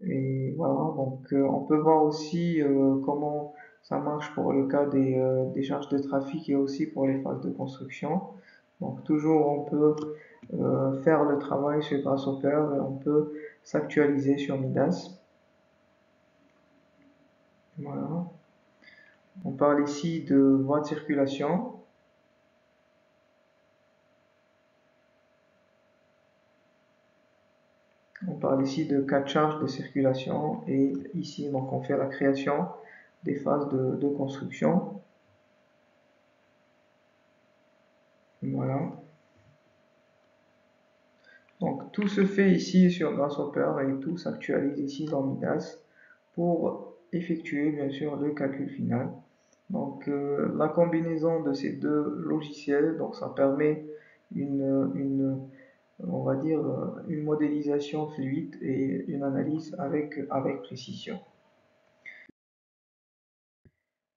Et voilà, donc on peut voir aussi comment ça marche pour le cas des charges de trafic et aussi pour les phases de construction. Donc toujours on peut faire le travail sur Grasshopper et on peut s'actualiser sur Midas. Voilà. On parle ici de voie de circulation. On parle ici de cas de charge de circulation et ici donc on fait la création des phases de construction. Voilà. Donc tout se fait ici sur Grasshopper et tout s'actualise ici dans Midas pour effectuer bien sûr le calcul final. Donc la combinaison de ces deux logiciels, donc ça permet on va dire une modélisation fluide et une analyse avec précision.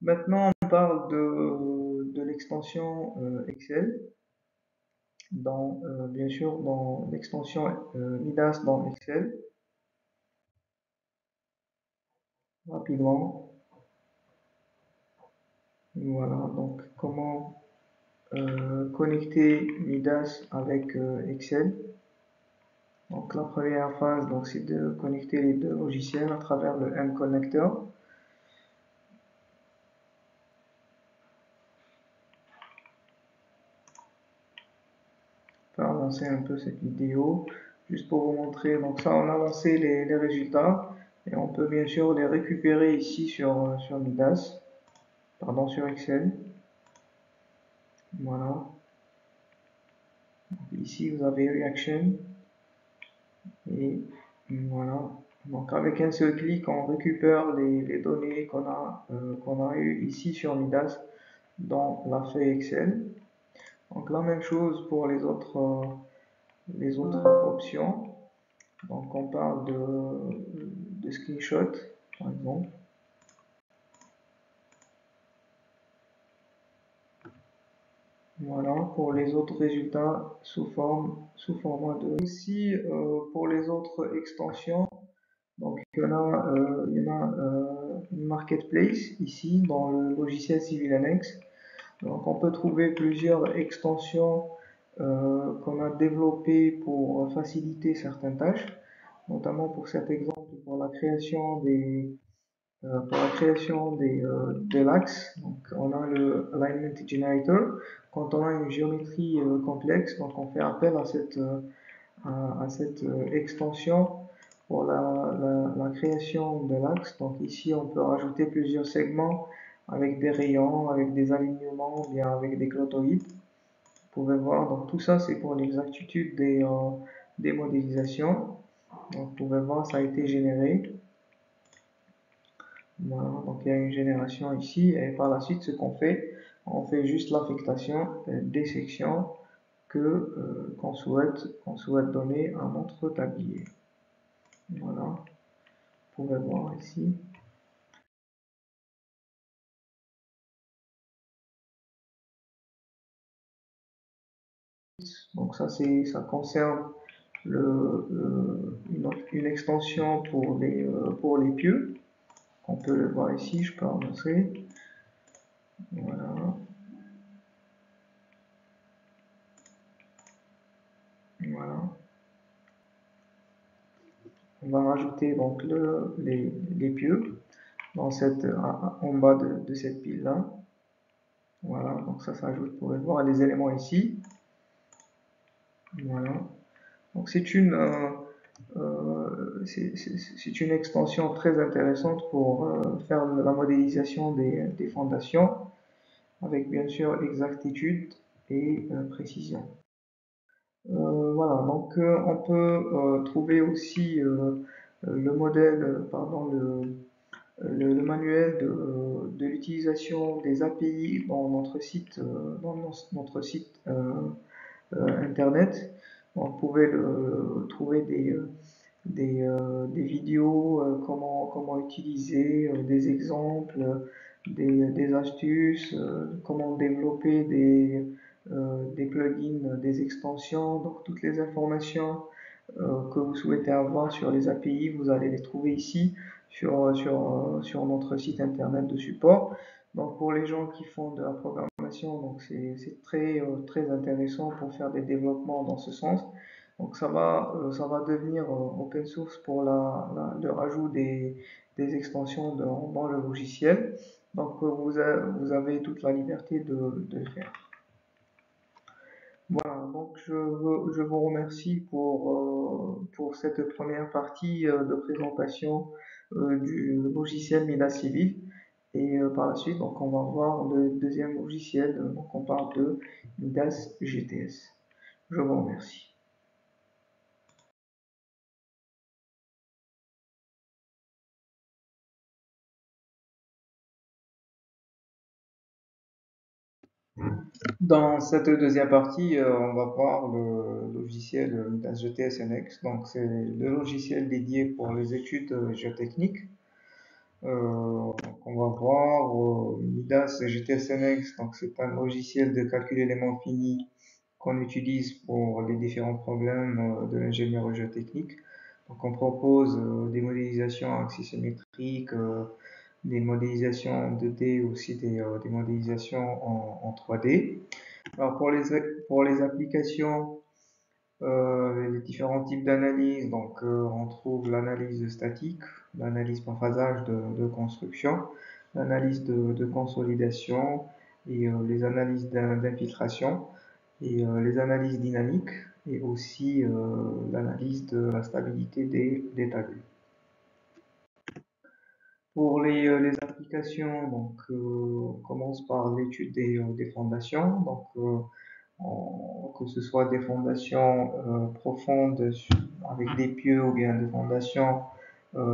Maintenant on parle de l'extension Excel. Bien sûr dans l'extension Midas dans Excel. Rapidement, voilà, donc comment connecter Midas avec Excel. Donc la première phase, donc, c'est de connecter les deux logiciels à travers le M-Connector. Je vais avancer un peu cette vidéo, juste pour vous montrer. Donc ça, on a lancé les résultats, et on peut bien sûr les récupérer ici sur Midas, pardon, sur Excel. Voilà. Donc, ici, vous avez Reaction. Et voilà. Donc avec un seul clic, on récupère les données qu'on a eues ici sur Midas dans la feuille Excel. Donc la même chose pour les autres options. Donc on parle de screenshot, par exemple. Voilà, pour les autres résultats sous format de... Aussi, pour les autres extensions, donc il y en a une marketplace ici dans le logiciel CivilNX. Donc on peut trouver plusieurs extensions qu'on a développées pour faciliter certaines tâches, notamment pour cet exemple, pour la création de l'axe. Donc on a le Alignment Generator. Quand on a une géométrie complexe, donc on fait appel à cette extension pour la création de l'axe. Donc ici on peut rajouter plusieurs segments avec des rayons, avec des alignements, bien avec des clotoïdes. Vous pouvez voir, donc tout ça c'est pour l'exactitude des modélisations. Donc vous pouvez voir, ça a été généré. Voilà, donc il y a une génération ici, et par la suite ce qu'on fait, on fait juste l'affectation des sections qu'on souhaite donner à notre tablier. Voilà, vous pouvez voir ici. Donc ça concerne une extension pour les pieux. On peut le voir ici, je peux avancer. Voilà. Voilà. On va rajouter donc les pieux en bas de cette pile là. Voilà, donc ça s'ajoute, vous pouvez voir les éléments ici. Voilà. Donc c'est une extension très intéressante pour faire la modélisation des fondations, avec bien sûr exactitude et précision. Voilà, donc on peut trouver aussi le modèle, pardon, le manuel de l'utilisation des API dans notre site, internet. Vous pouvez trouver des vidéos, comment utiliser, des exemples, des astuces, comment développer des plugins, des extensions. Donc toutes les informations que vous souhaitez avoir sur les API, vous allez les trouver ici sur notre site internet de support. Donc pour les gens qui font de la programmation, donc c'est très intéressant pour faire des développements dans ce sens. Donc ça va devenir open source pour le rajout des extensions dans le logiciel. Donc vous avez toute la liberté de le faire. Voilà, donc je vous remercie pour cette première partie de présentation du logiciel Midas Civil. Et par la suite, donc on va voir le deuxième logiciel, donc on parle de Midas GTS. Je vous remercie. Dans cette deuxième partie, on va voir le logiciel Midas GTS NX. Donc c'est le logiciel dédié pour les études géotechniques. Donc on va voir Midas GTS NX. Donc c'est un logiciel de calcul éléments finis qu'on utilise pour les différents problèmes de l'ingénierie géotechnique. Donc on propose des modélisations axissymétriques, des modélisations 2D, aussi des modélisations en 3D. Alors pour les applications, les différents types d'analyse, donc on trouve l'analyse statique, l'analyse par phasage de construction, l'analyse de consolidation et les analyses d'infiltration et les analyses dynamiques et aussi l'analyse de la stabilité des talus. Pour les applications, donc, on commence par l'étude des fondations, donc, que ce soit des fondations profondes avec des pieux ou bien des fondations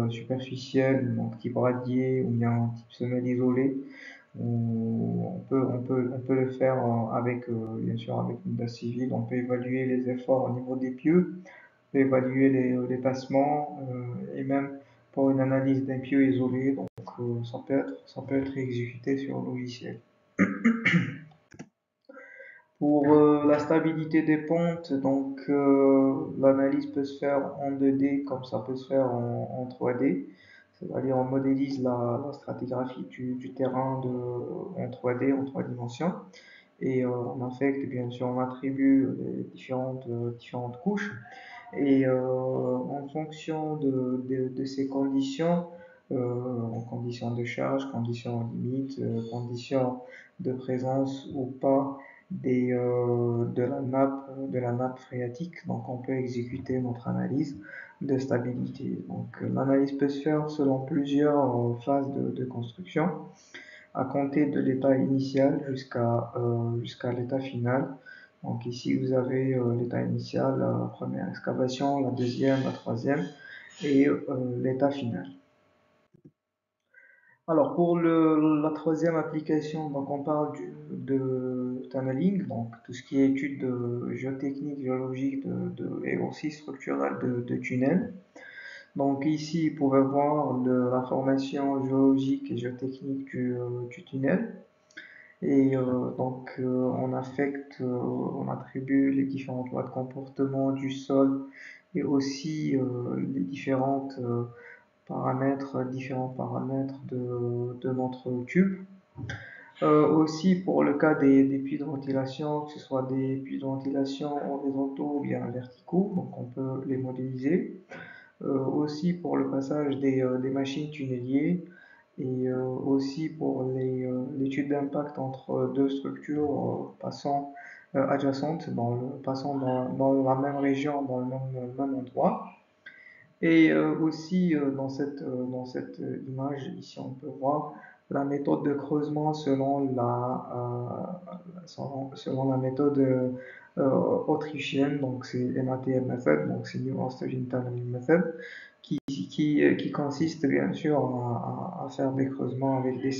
superficielles, donc type radier ou bien type semelle isolée. On peut le faire avec, bien sûr, avec une base civile. On peut évaluer les efforts au niveau des pieux, on peut évaluer les passements et même pour une analyse d'un pieu isolé. Donc, ça peut être exécuté sur logiciel. Pour la stabilité des pentes, donc l'analyse peut se faire en 2D comme ça peut se faire en 3D. C'est-à-dire on modélise la stratigraphie du terrain en 3D, en 3 dimensions. Et on affecte, bien sûr, on attribue les différentes couches. Et en fonction de ces conditions, en conditions de charge, conditions limites, conditions de présence ou pas de la nappe phréatique, donc on peut exécuter notre analyse de stabilité. Donc l'analyse peut se faire selon plusieurs phases de construction, à compter de l'état initial jusqu'à l'état final. Donc ici vous avez l'état initial, la première excavation, la deuxième, la troisième et l'état final. Alors pour la troisième application, donc on parle de tunneling, donc tout ce qui est étude géotechnique, géologique et aussi structurelle de tunnels. Donc ici, vous pouvez voir la formation géologique et géotechnique du tunnel. Et donc on affecte, on attribue les différentes lois de comportement du sol et aussi les différents paramètres de notre tube. Aussi pour le cas des puits de ventilation, que ce soit des puits de ventilation horizontaux ou bien verticaux, donc on peut les modéliser. Aussi pour le passage des machines tunneliers et aussi pour l'étude d'impact entre deux structures passant adjacentes, passant dans la même région, dans le même endroit. Et aussi dans cette image, ici on peut voir la méthode de creusement selon la méthode autrichienne, donc c'est NATM method, donc c'est New Austrian Tunneling Method, qui consiste bien sûr à faire des creusements avec des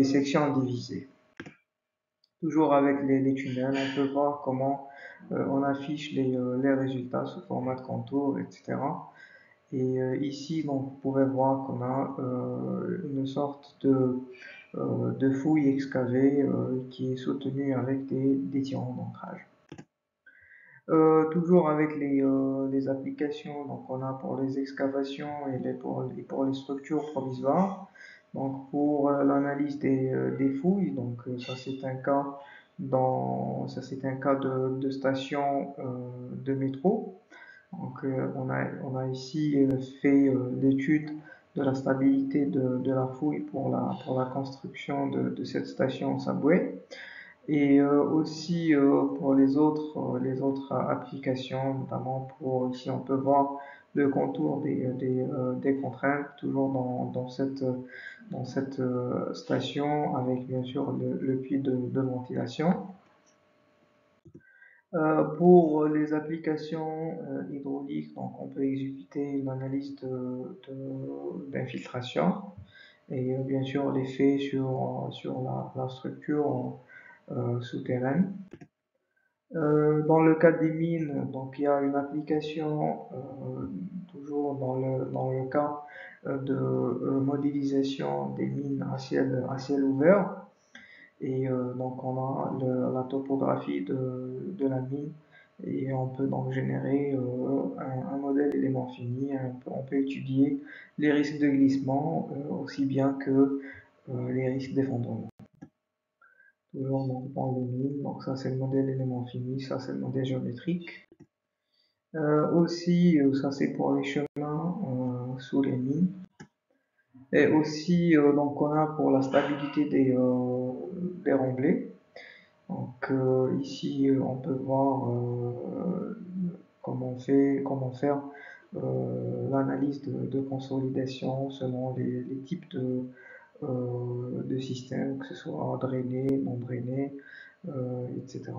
sections divisées. Toujours avec les tunnels, on peut voir comment on affiche les résultats sous format de contour, etc. Et ici, donc, vous pouvez voir qu'on a une sorte de fouille excavée qui est soutenue avec des tirants d'ancrage. Toujours avec les applications, donc on a pour les excavations et pour les structures provisoires. Donc pour l'analyse des fouilles, donc ça c'est un cas de station de métro. Donc on a ici fait l'étude de la stabilité de la fouille pour la construction de cette station subway. Et aussi pour les autres applications, notamment pour ici on peut voir le contour des contraintes, toujours dans cette station avec bien sûr le puits de ventilation. Pour les applications hydrauliques, donc on peut exécuter une analyse d'infiltration et bien sûr l'effet sur la structure souterraine. Dans le cas des mines, donc il y a une application toujours dans le cas de modélisation des mines à ciel ouvert. Et donc on a la topographie de la mine et on peut donc générer un modèle élément fini. On peut étudier les risques de glissement aussi bien que les risques d'effondrement. toujours donc, dans les mines. Donc ça c'est le modèle élément fini, ça c'est le modèle géométrique. Aussi, ça c'est pour les chemins sous les mines. Et aussi, donc on a pour la stabilité des remblais. Donc ici, on peut voir comment faire l'analyse de consolidation selon les types de systèmes, que ce soit drainé, non drainé, etc.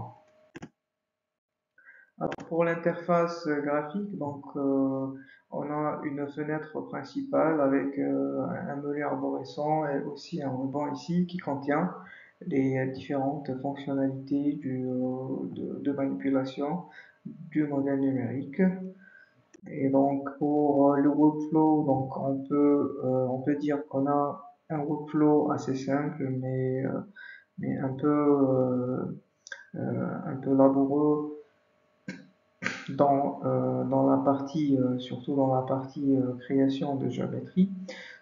Alors pour l'interface graphique, donc on a une fenêtre principale avec un menu arborescent et aussi un ruban ici qui contient les différentes fonctionnalités de manipulation du modèle numérique. Et donc pour le workflow, donc on peut dire qu'on a un workflow assez simple mais un peu laborieux dans la partie, surtout dans la partie création de géométrie.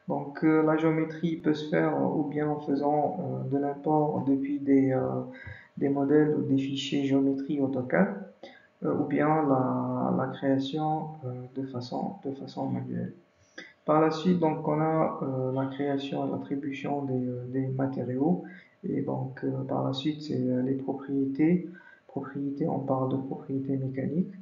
Donc la géométrie peut se faire ou bien en faisant de l'import depuis des modèles ou des fichiers géométrie AutoCAD, ou bien la création de façon manuelle. Par la suite, donc, on a la création et l'attribution des matériaux. Et donc, par la suite, c'est les propriétés. Propriétés, on parle de propriétés mécaniques.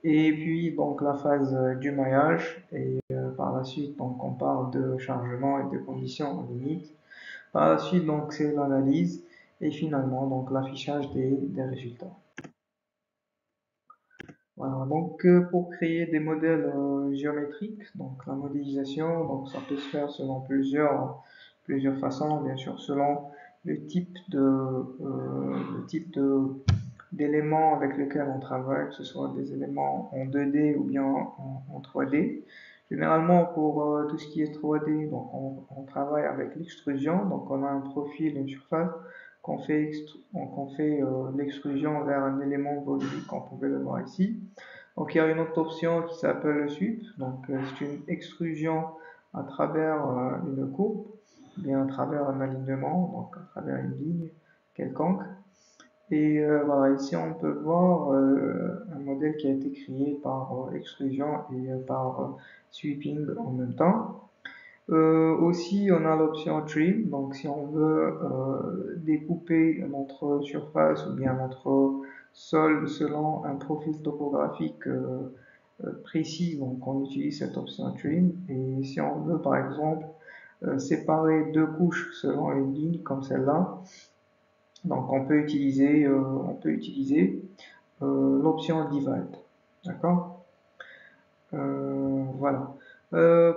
Et puis, donc, la phase du maillage. Et par la suite, donc, on parle de chargement et de conditions limites. Par la suite, donc, c'est l'analyse. Et finalement, donc, l'affichage des résultats. Voilà, donc pour créer des modèles géométriques, donc la modélisation, donc ça peut se faire selon plusieurs façons, bien sûr selon le type d'éléments avec lesquels on travaille, que ce soit des éléments en 2D ou bien en 3D. Généralement pour tout ce qui est 3D, donc on travaille avec l'extrusion, donc on a un profil, une surface qu'on fait l'extrusion vers un élément volumique, qu'on pouvait le voir ici. Donc il y a une autre option qui s'appelle le sweep. Donc c'est une extrusion à travers une coupe, bien à travers un alignement, donc à travers une ligne quelconque. Et voilà, ici on peut voir un modèle qui a été créé par extrusion et par sweeping en même temps. Aussi, on a l'option trim, donc si on veut découper notre surface ou bien notre sol selon un profil topographique précis, donc on utilise cette option trim. Et si on veut par exemple séparer deux couches selon une ligne comme celle-là, donc on peut utiliser l'option divide. D'accord? Voilà.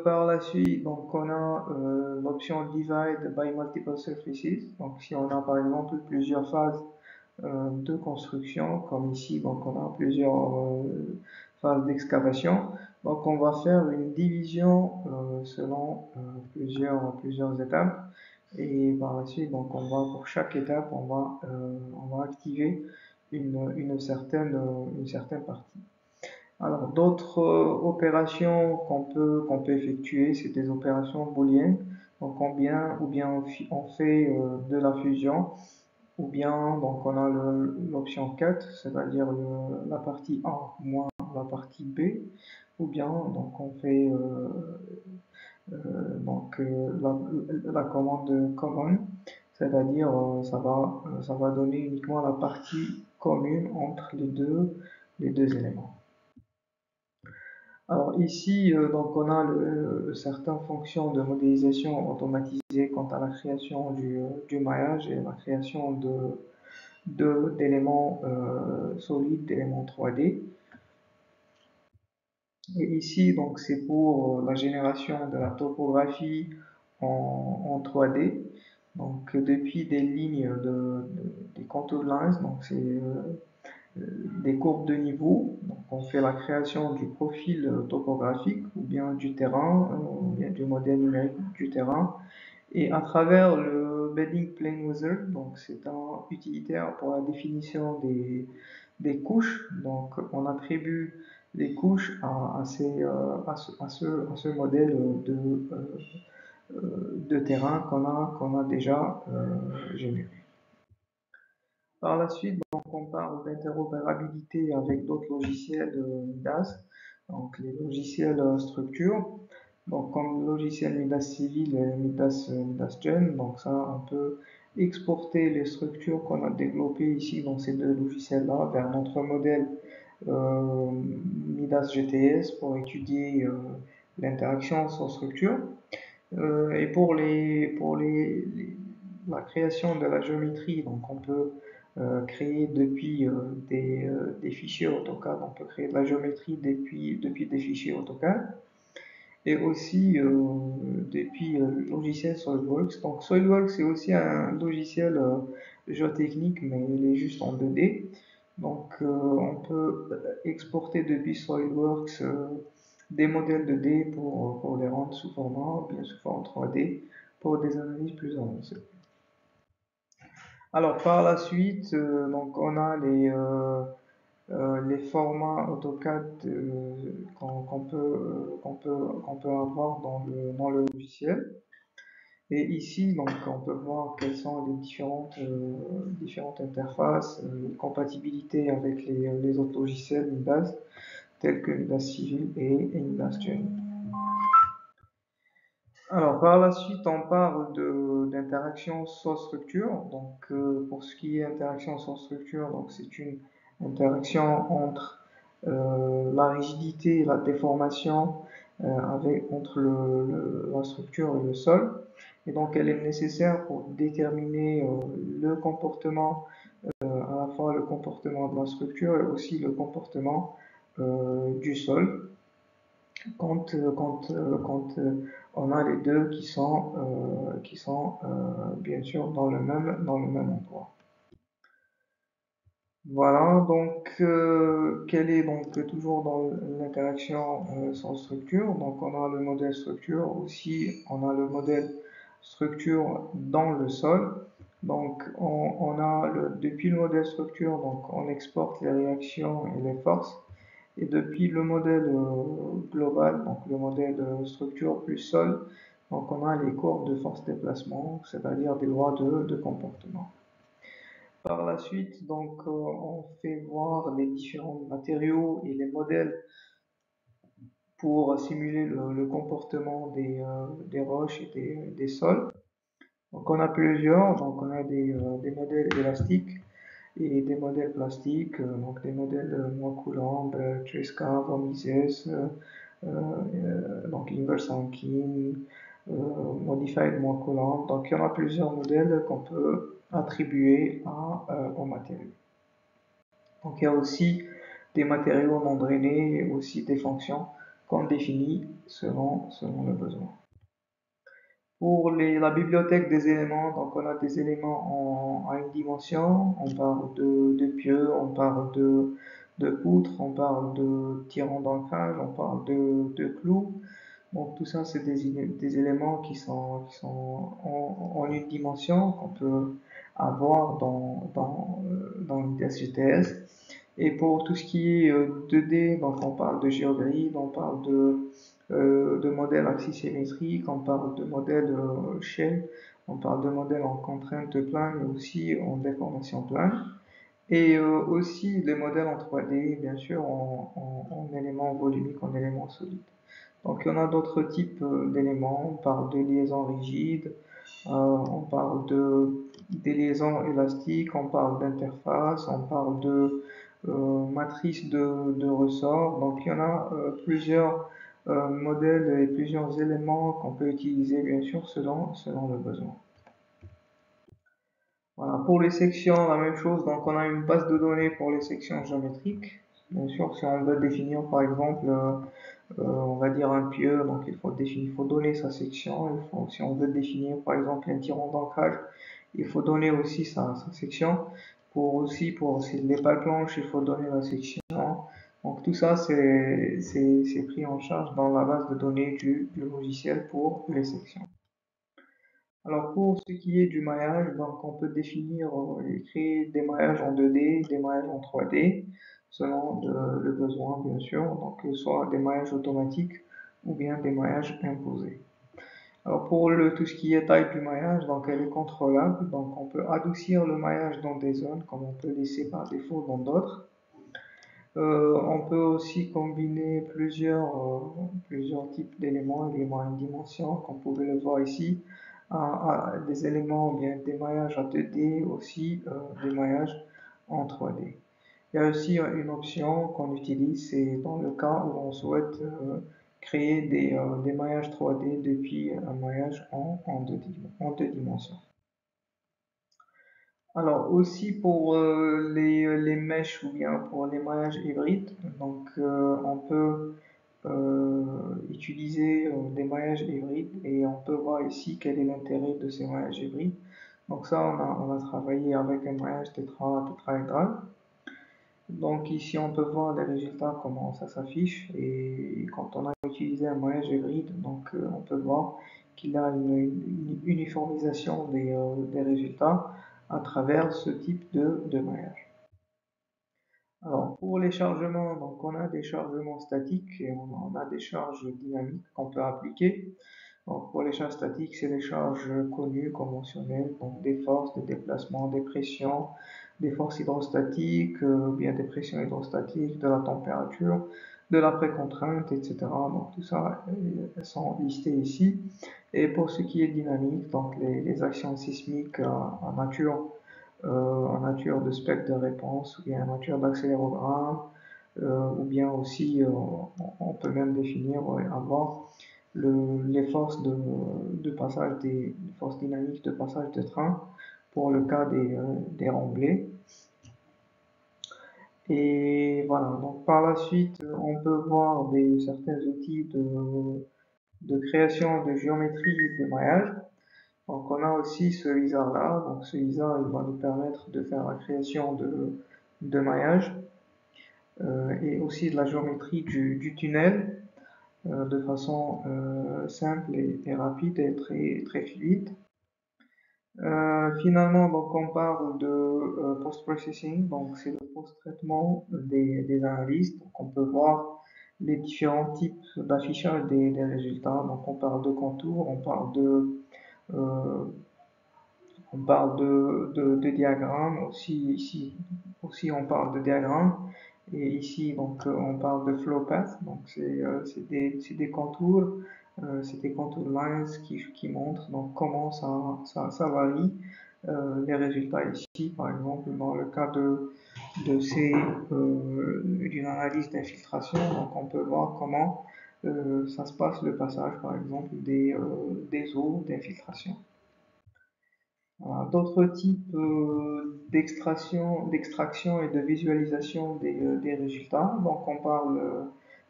Par la suite, donc on a l'option divide by multiple surfaces. Donc si on a par exemple plusieurs phases de construction, comme ici, donc on a plusieurs phases d'excavation. Donc on va faire une division selon plusieurs étapes. Et par la suite, donc pour chaque étape, on va activer une certaine partie. Alors, d'autres opérations qu'on peut effectuer, c'est des opérations booléennes. Donc, ou bien on fait de la fusion, ou bien donc on a l'option cut, c'est-à-dire la partie A moins la partie B, ou bien donc on fait la commande common, c'est-à-dire ça va donner uniquement la partie commune entre les deux éléments. Alors ici, donc on a certaines fonctions de modélisation automatisée quant à la création du maillage et la création d'éléments solides, d'éléments 3D. Et ici, donc c'est pour la génération de la topographie en 3D. Donc depuis des lignes des contour lines, donc c'est des courbes de niveau. Donc, on fait la création du profil topographique ou bien du terrain, ou bien du modèle numérique du terrain. Et à travers le Bedding Plane Wizard, donc c'est un utilitaire pour la définition des couches. Donc on attribue les couches à ce modèle de terrain qu'on a déjà généré. Par la suite, donc, on parle d'interopérabilité avec d'autres logiciels MIDAS, donc les logiciels structure, donc comme logiciel MIDAS Civil et MIDAS Gen, donc ça on peut exporter les structures qu'on a développées ici dans ces deux logiciels-là vers notre modèle MIDAS GTS pour étudier l'interaction sans structure. Et la création de la géométrie, donc on peut créer depuis des fichiers AutoCAD, on peut créer de la géométrie depuis des fichiers AutoCAD et aussi depuis le logiciel SolidWorks. Donc SolidWorks c'est aussi un logiciel géotechnique mais il est juste en 2D. Donc on peut exporter depuis SolidWorks des modèles 2D pour les rendre sous format, bien sous forme 3D, pour des analyses plus avancées. Alors par la suite, donc on a les formats AutoCAD qu'on peut avoir dans le logiciel. Et ici, donc, on peut voir quelles sont les différentes interfaces, compatibilité avec les autres logiciels MIDAS, tels que MIDAS Civil et MIDAS Gen. Alors, par la suite, on parle d'interaction sans structure. Donc, pour ce qui est interaction sans structure, donc c'est une interaction entre la rigidité et la déformation entre la structure et le sol. Et donc, elle est nécessaire pour déterminer le comportement, à la fois le comportement de la structure et aussi le comportement du sol quand on a les deux qui sont bien sûr dans le même endroit. Voilà, donc quelle est donc toujours dans l'interaction sans structure. Donc on a le modèle structure, aussi on a le modèle structure dans le sol. Donc on a depuis le modèle structure, donc on exporte les réactions et les forces. Et depuis le modèle global, donc le modèle structure plus sol, donc on a les courbes de force déplacement, c'est-à-dire des lois de comportement. Par la suite, donc, on fait voir les différents matériaux et les modèles pour simuler le comportement des roches et des sols. Donc on a plusieurs, donc on a des modèles élastiques et des modèles plastiques, donc des modèles Moix-Coulomb, Tresca, Von Mises, donc Inverse Hankin, Modified Moix-Coulomb. Donc il y en a plusieurs modèles qu'on peut attribuer aux matériaux. Donc il y a aussi des matériaux non drainés et aussi des fonctions qu'on définit selon le besoin. Pour la bibliothèque des éléments, donc on a des éléments à une dimension, on parle de pieux, on parle de poutres, on parle de tirants d'ancrage, on parle de clous. Donc tout ça, c'est des éléments qui sont en une dimension qu'on peut avoir dans l'IDS GTS. Et pour tout ce qui est 2D, donc on parle de géogrid, on parle de modèles axisymétriques, on parle de modèles shell, on parle de modèles en contrainte plane, mais aussi en déformation plane. Et aussi les modèles en 3D, bien sûr, en éléments volumiques, en éléments solides. Donc il y en a d'autres types d'éléments, on parle de liaisons rigides, on parle des liaisons élastiques, on parle d'interface, on parle de matrices de ressorts. Donc il y en a plusieurs modèles et plusieurs éléments qu'on peut utiliser bien sûr selon le besoin. Voilà, pour les sections, la même chose, donc on a une base de données pour les sections géométriques. Bien sûr, si on veut définir par exemple on va dire un pieu, donc il faut donner sa section. Si on veut définir par exemple un tirant d'ancrage, il faut donner aussi sa section. Pour les pales planches, il faut donner la section. Donc tout ça, c'est pris en charge dans la base de données du logiciel pour les sections. Alors pour ce qui est du maillage, donc on peut définir et créer des maillages en 2D, des maillages en 3D, selon le besoin bien sûr, donc soit des maillages automatiques ou bien des maillages imposés. Alors pour tout ce qui est taille du maillage, donc elle est contrôlable, donc on peut adoucir le maillage dans des zones comme on peut laisser par défaut dans d'autres. On peut aussi combiner plusieurs types d'éléments, éléments à une dimension, comme vous pouvez le voir ici, à des éléments, bien des maillages à 2D, aussi des maillages en 3D. Il y a aussi une option qu'on utilise, c'est dans le cas où on souhaite créer des maillages 3D depuis un maillage en deux dimensions. Alors aussi pour les mèches ou bien pour les maillages hybrides, donc on peut utiliser des maillages hybrides et on peut voir ici quel est l'intérêt de ces maillages hybrides. Donc ça on a travaillé avec un maillage tétraédral. Donc ici on peut voir les résultats, comment ça s'affiche, et quand on a utilisé un maillage hybride, donc on peut voir qu'il a une uniformisation des résultats à travers ce type de maillage. Alors pour les chargements, donc on a des chargements statiques et on a des charges dynamiques qu'on peut appliquer. Donc pour les charges statiques, c'est les charges connues, conventionnelles, donc des forces, des déplacements, des pressions, des forces hydrostatiques, bien des pressions hydrostatiques, de la température, de la précontrainte, etc. Donc tout ça, elles sont listées ici. Et pour ce qui est dynamique, donc les actions sismiques en nature de spectre de réponse, ou bien en nature d'accélérogramme, ou bien aussi, on peut même définir, avoir les forces de passage des forces dynamiques de passage de train pour le cas des remblais. Et voilà, donc par la suite, on peut voir certains outils de création de géométrie de maillage. Donc on a aussi ce wizard-là. Donc ce wizard, il va nous permettre de faire la création de maillage et aussi de la géométrie du tunnel de façon simple et rapide et très fluide. Finalement, donc on parle de post-processing, donc c'est le post-traitement des analyses. Donc on peut voir les différents types d'affichage des résultats. Donc on parle de contours, euh, on parle de diagrammes, aussi on parle de diagrammes, et ici donc on parle de flow path, donc c'est des contours, c'est des contour lines qui montrent donc comment ça varie les résultats ici, par exemple dans le cas d'une analyse d'infiltration, donc on peut voir comment ça se passe le passage par exemple des eaux d'infiltration. D'autres types d'extraction et de visualisation des résultats. Donc on parle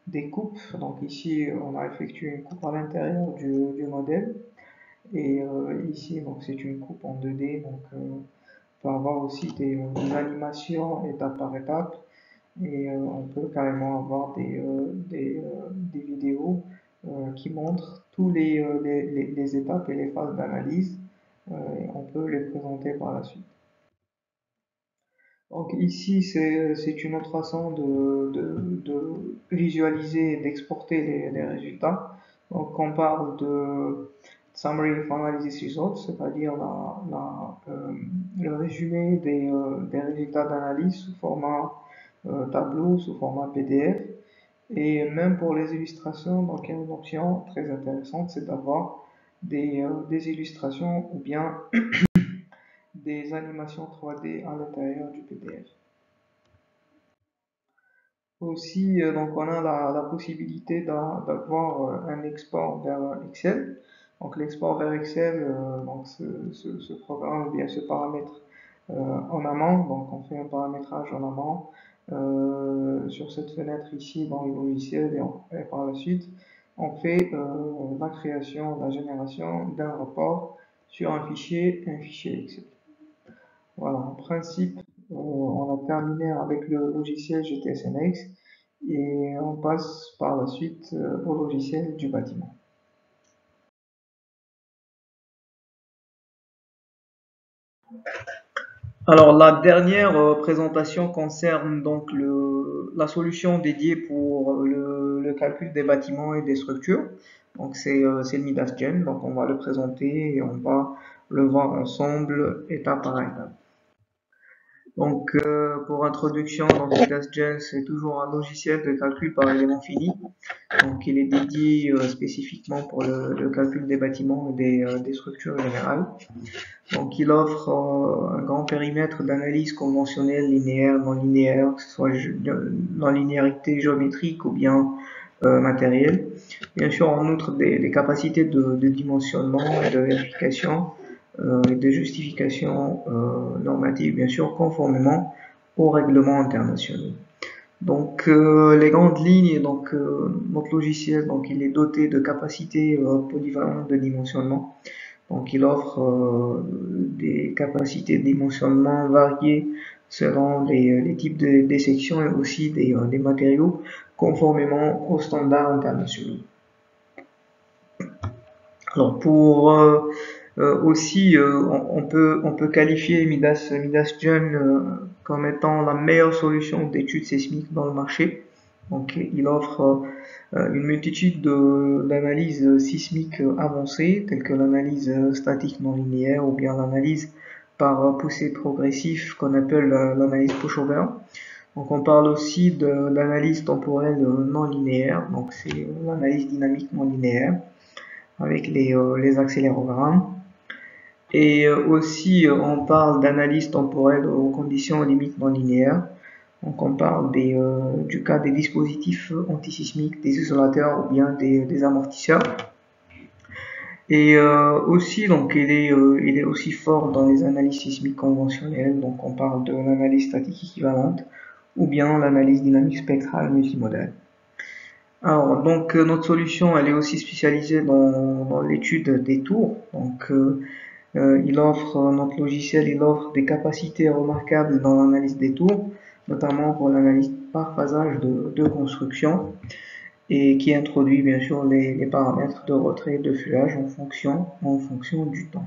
des coupes. Donc ici on a effectué une coupe à l'intérieur du modèle. Et ici donc c'est une coupe en 2D. Donc on peut avoir aussi des animations étape par étape. Et on peut carrément avoir des vidéos qui montrent tous les étapes et les phases d'analyse. Et on peut les présenter par la suite. Donc ici, c'est une autre façon de visualiser et d'exporter les résultats. Donc on parle de Summary of Analysis Results, c'est-à-dire le résumé des résultats d'analyse sous format tableau, sous format PDF. Et même pour les illustrations, donc il y a une option très intéressante, c'est d'avoir des illustrations ou bien des animations 3D à l'intérieur du PDF. Aussi, donc on a la possibilité d'avoir un export vers Excel. Donc l'export vers Excel, donc ce programme ou bien ce paramètre en amont, donc on fait un paramétrage en amont sur cette fenêtre ici dans le logiciel et par la suite on fait la création, la génération d'un rapport sur un fichier Excel. Voilà, en principe, on a terminé avec le logiciel GTSNX et on passe par la suite au logiciel du bâtiment. Alors la dernière présentation concerne donc la solution dédiée pour le calcul des bâtiments et des structures. Donc c'est le Midas Gen, donc on va le présenter et on va le voir ensemble étape par étape. Donc pour introduction, donc Midas Gen c'est toujours un logiciel de calcul par élément fini. Donc il est dédié spécifiquement pour le calcul des bâtiments et des structures générales. Donc il offre un grand périmètre d'analyse conventionnelle, linéaire, non linéaire, que ce soit non linéarité géométrique ou bien matérielle. Bien sûr, en outre des capacités de dimensionnement et de vérification et de justification normative, bien sûr, conformément aux règlements internationaux. Donc les grandes lignes, donc notre logiciel, donc il est doté de capacités polyvalentes de dimensionnement. Donc il offre des capacités de dimensionnement variées selon les types des sections et aussi des matériaux conformément aux standards internationaux. Alors pour aussi on peut qualifier Midas Gen comme étant la meilleure solution d'études sismiques dans le marché. Donc il offre une multitude d'analyses sismiques avancées, telles que l'analyse statique non linéaire ou bien l'analyse par poussée progressive qu'on appelle l'analyse pushover. Donc on parle aussi de l'analyse temporelle non linéaire, donc c'est l'analyse dynamique non linéaire avec les accélérogrammes. Et aussi on parle d'analyse temporelle aux conditions limites non linéaires. Donc on parle du cas des dispositifs antisismiques, des isolateurs ou bien des amortisseurs. Et aussi donc il est aussi fort dans les analyses sismiques conventionnelles. Donc on parle de l'analyse statique équivalente ou bien l'analyse dynamique spectrale multimodale. Alors donc notre solution elle est aussi spécialisée dans l'étude des tours. Donc notre logiciel il offre des capacités remarquables dans l'analyse des tours, notamment pour l'analyse par phasage de construction, et qui introduit bien sûr les paramètres de retrait et de fluage en fonction du temps.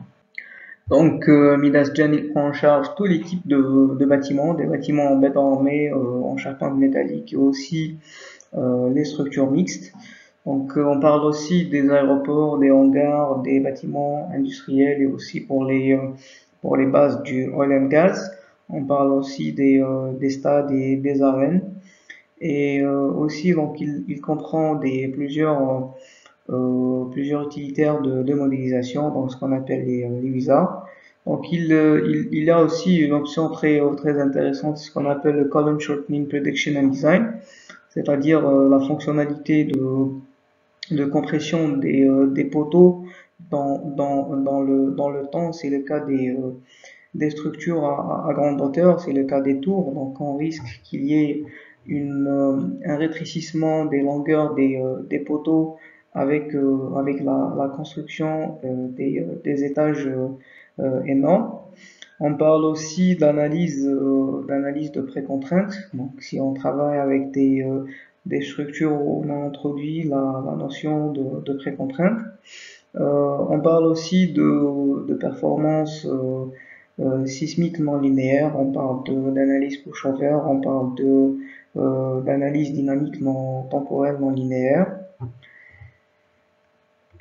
Donc Midas Gen il prend en charge tous les types de bâtiments, des bâtiments en béton armé, en charpente métallique et aussi les structures mixtes. Donc on parle aussi des aéroports, des hangars, des bâtiments industriels et aussi pour les bases du oil and gas. On parle aussi des stades et des arènes. Et aussi donc il comprend plusieurs utilitaires de modélisation, donc ce qu'on appelle les WISA. Donc il y a aussi une option très intéressante, ce qu'on appelle le Column Shortening Prediction and Design, c'est-à-dire la fonctionnalité de compression des poteaux dans le temps. C'est le cas des structures à grande hauteur, c'est le cas des tours. Donc on risque qu'il y ait un rétrécissement des longueurs des poteaux avec la construction des étages énormes. On parle aussi d'analyse de précontraintes. Donc si on travaille avec des structures où on a introduit la notion de précontrainte. On parle aussi de performance sismique non linéaire, on parle d'analyse pushover, on parle d'analyse dynamique temporelle non linéaire.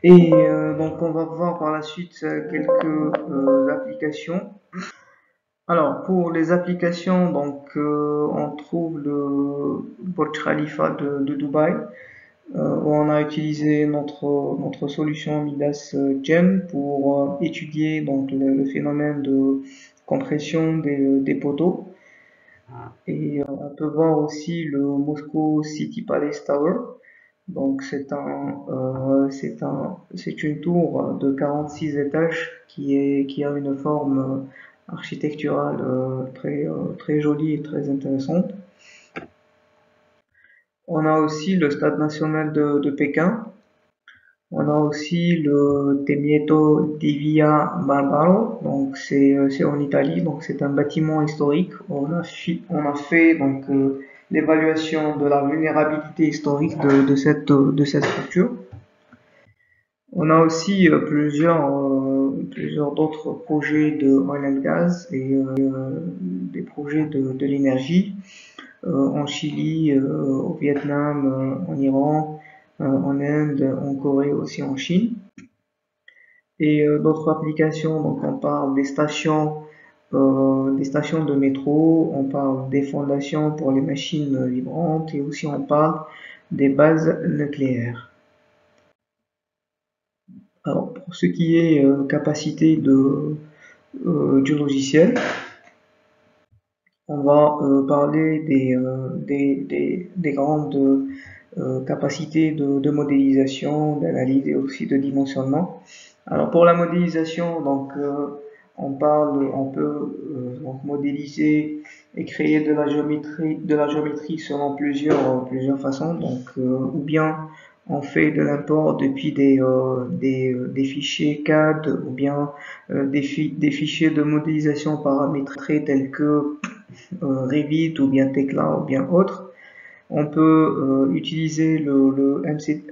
Et donc on va voir par la suite quelques applications. Alors pour les applications, donc on trouve le Burj Khalifa de Dubaï. Où on a utilisé notre solution Midas Gen pour étudier donc le phénomène de compression des poteaux. Et on peut voir aussi le Moscow City Palace Tower. Donc c'est une tour de 46 étages qui a une forme architecturale très jolie et très intéressante. On a aussi le stade national de Pékin. On a aussi le Temieto di Via Barbaro, donc c'est en Italie, donc c'est un bâtiment historique. On a fait donc l'évaluation de la vulnérabilité historique de cette structure. On a aussi plusieurs d'autres projets de oil and gas et des projets de l'énergie en Chili, au Vietnam, en Iran en Inde, en Corée, aussi en Chine. Et d'autres applications, donc on parle des stations de métro, on parle des fondations pour les machines vibrantes et aussi on parle des bases nucléaires. Alors pour ce qui est capacité du logiciel, on va parler des grandes capacités de modélisation, d'analyse et aussi de dimensionnement. Alors pour la modélisation, donc on peut donc modéliser et créer de la géométrie selon plusieurs façons. Donc ou bien on fait de l'import depuis des fichiers CAD ou bien des fichiers de modélisation paramétrés tels que Revit ou bien Tekla ou bien autre. On peut utiliser le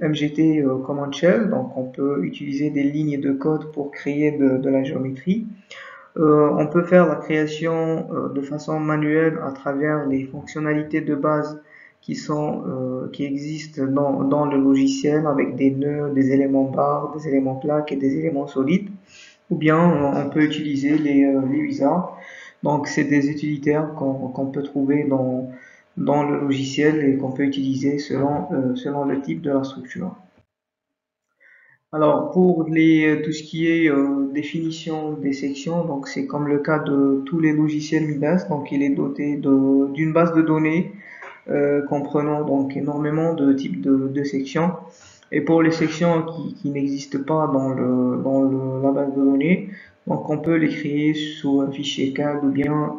MGT Command Shell, donc on peut utiliser des lignes de code pour créer de la géométrie. On peut faire la création de façon manuelle à travers les fonctionnalités de base qui existent dans le logiciel avec des nœuds, des éléments barres, des éléments plaques et des éléments solides. Ou bien on peut utiliser les wizards. Donc c'est des utilitaires qu'on peut trouver dans le logiciel et qu'on peut utiliser selon le type de la structure. Alors pour tout ce qui est définition des sections, donc c'est comme le cas de tous les logiciels Midas, donc il est doté d'une base de données comprenant donc énormément de types de sections. Et pour les sections qui n'existent pas la base de données, donc on peut les créer sous un fichier CAD ou bien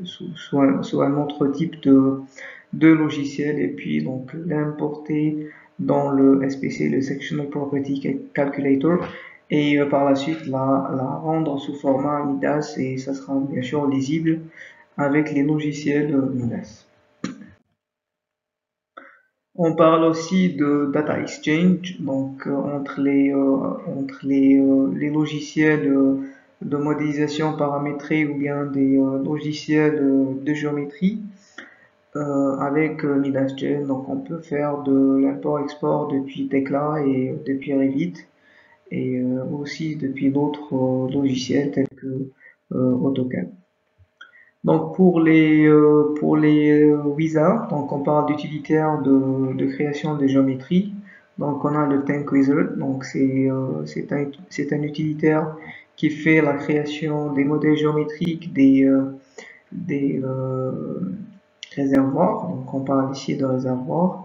sous un autre type de logiciel et puis donc l'importer dans le SPC, le Sectional Property Calculator, et par la suite la rendre sous format Midas et ça sera bien sûr lisible avec les logiciels Midas. On parle aussi de data exchange, donc les logiciels de modélisation paramétrée ou bien des logiciels de géométrie avec Midas.js. Donc on peut faire de l'import-export depuis Tekla et depuis Revit et aussi depuis d'autres logiciels tels que AutoCAD. Donc pour les wizards, donc on parle d'utilitaires de création de géométrie. Donc on a le Tank Wizard, donc c'est un utilitaire qui fait la création des modèles géométriques des réservoirs. Donc on parle ici de réservoirs.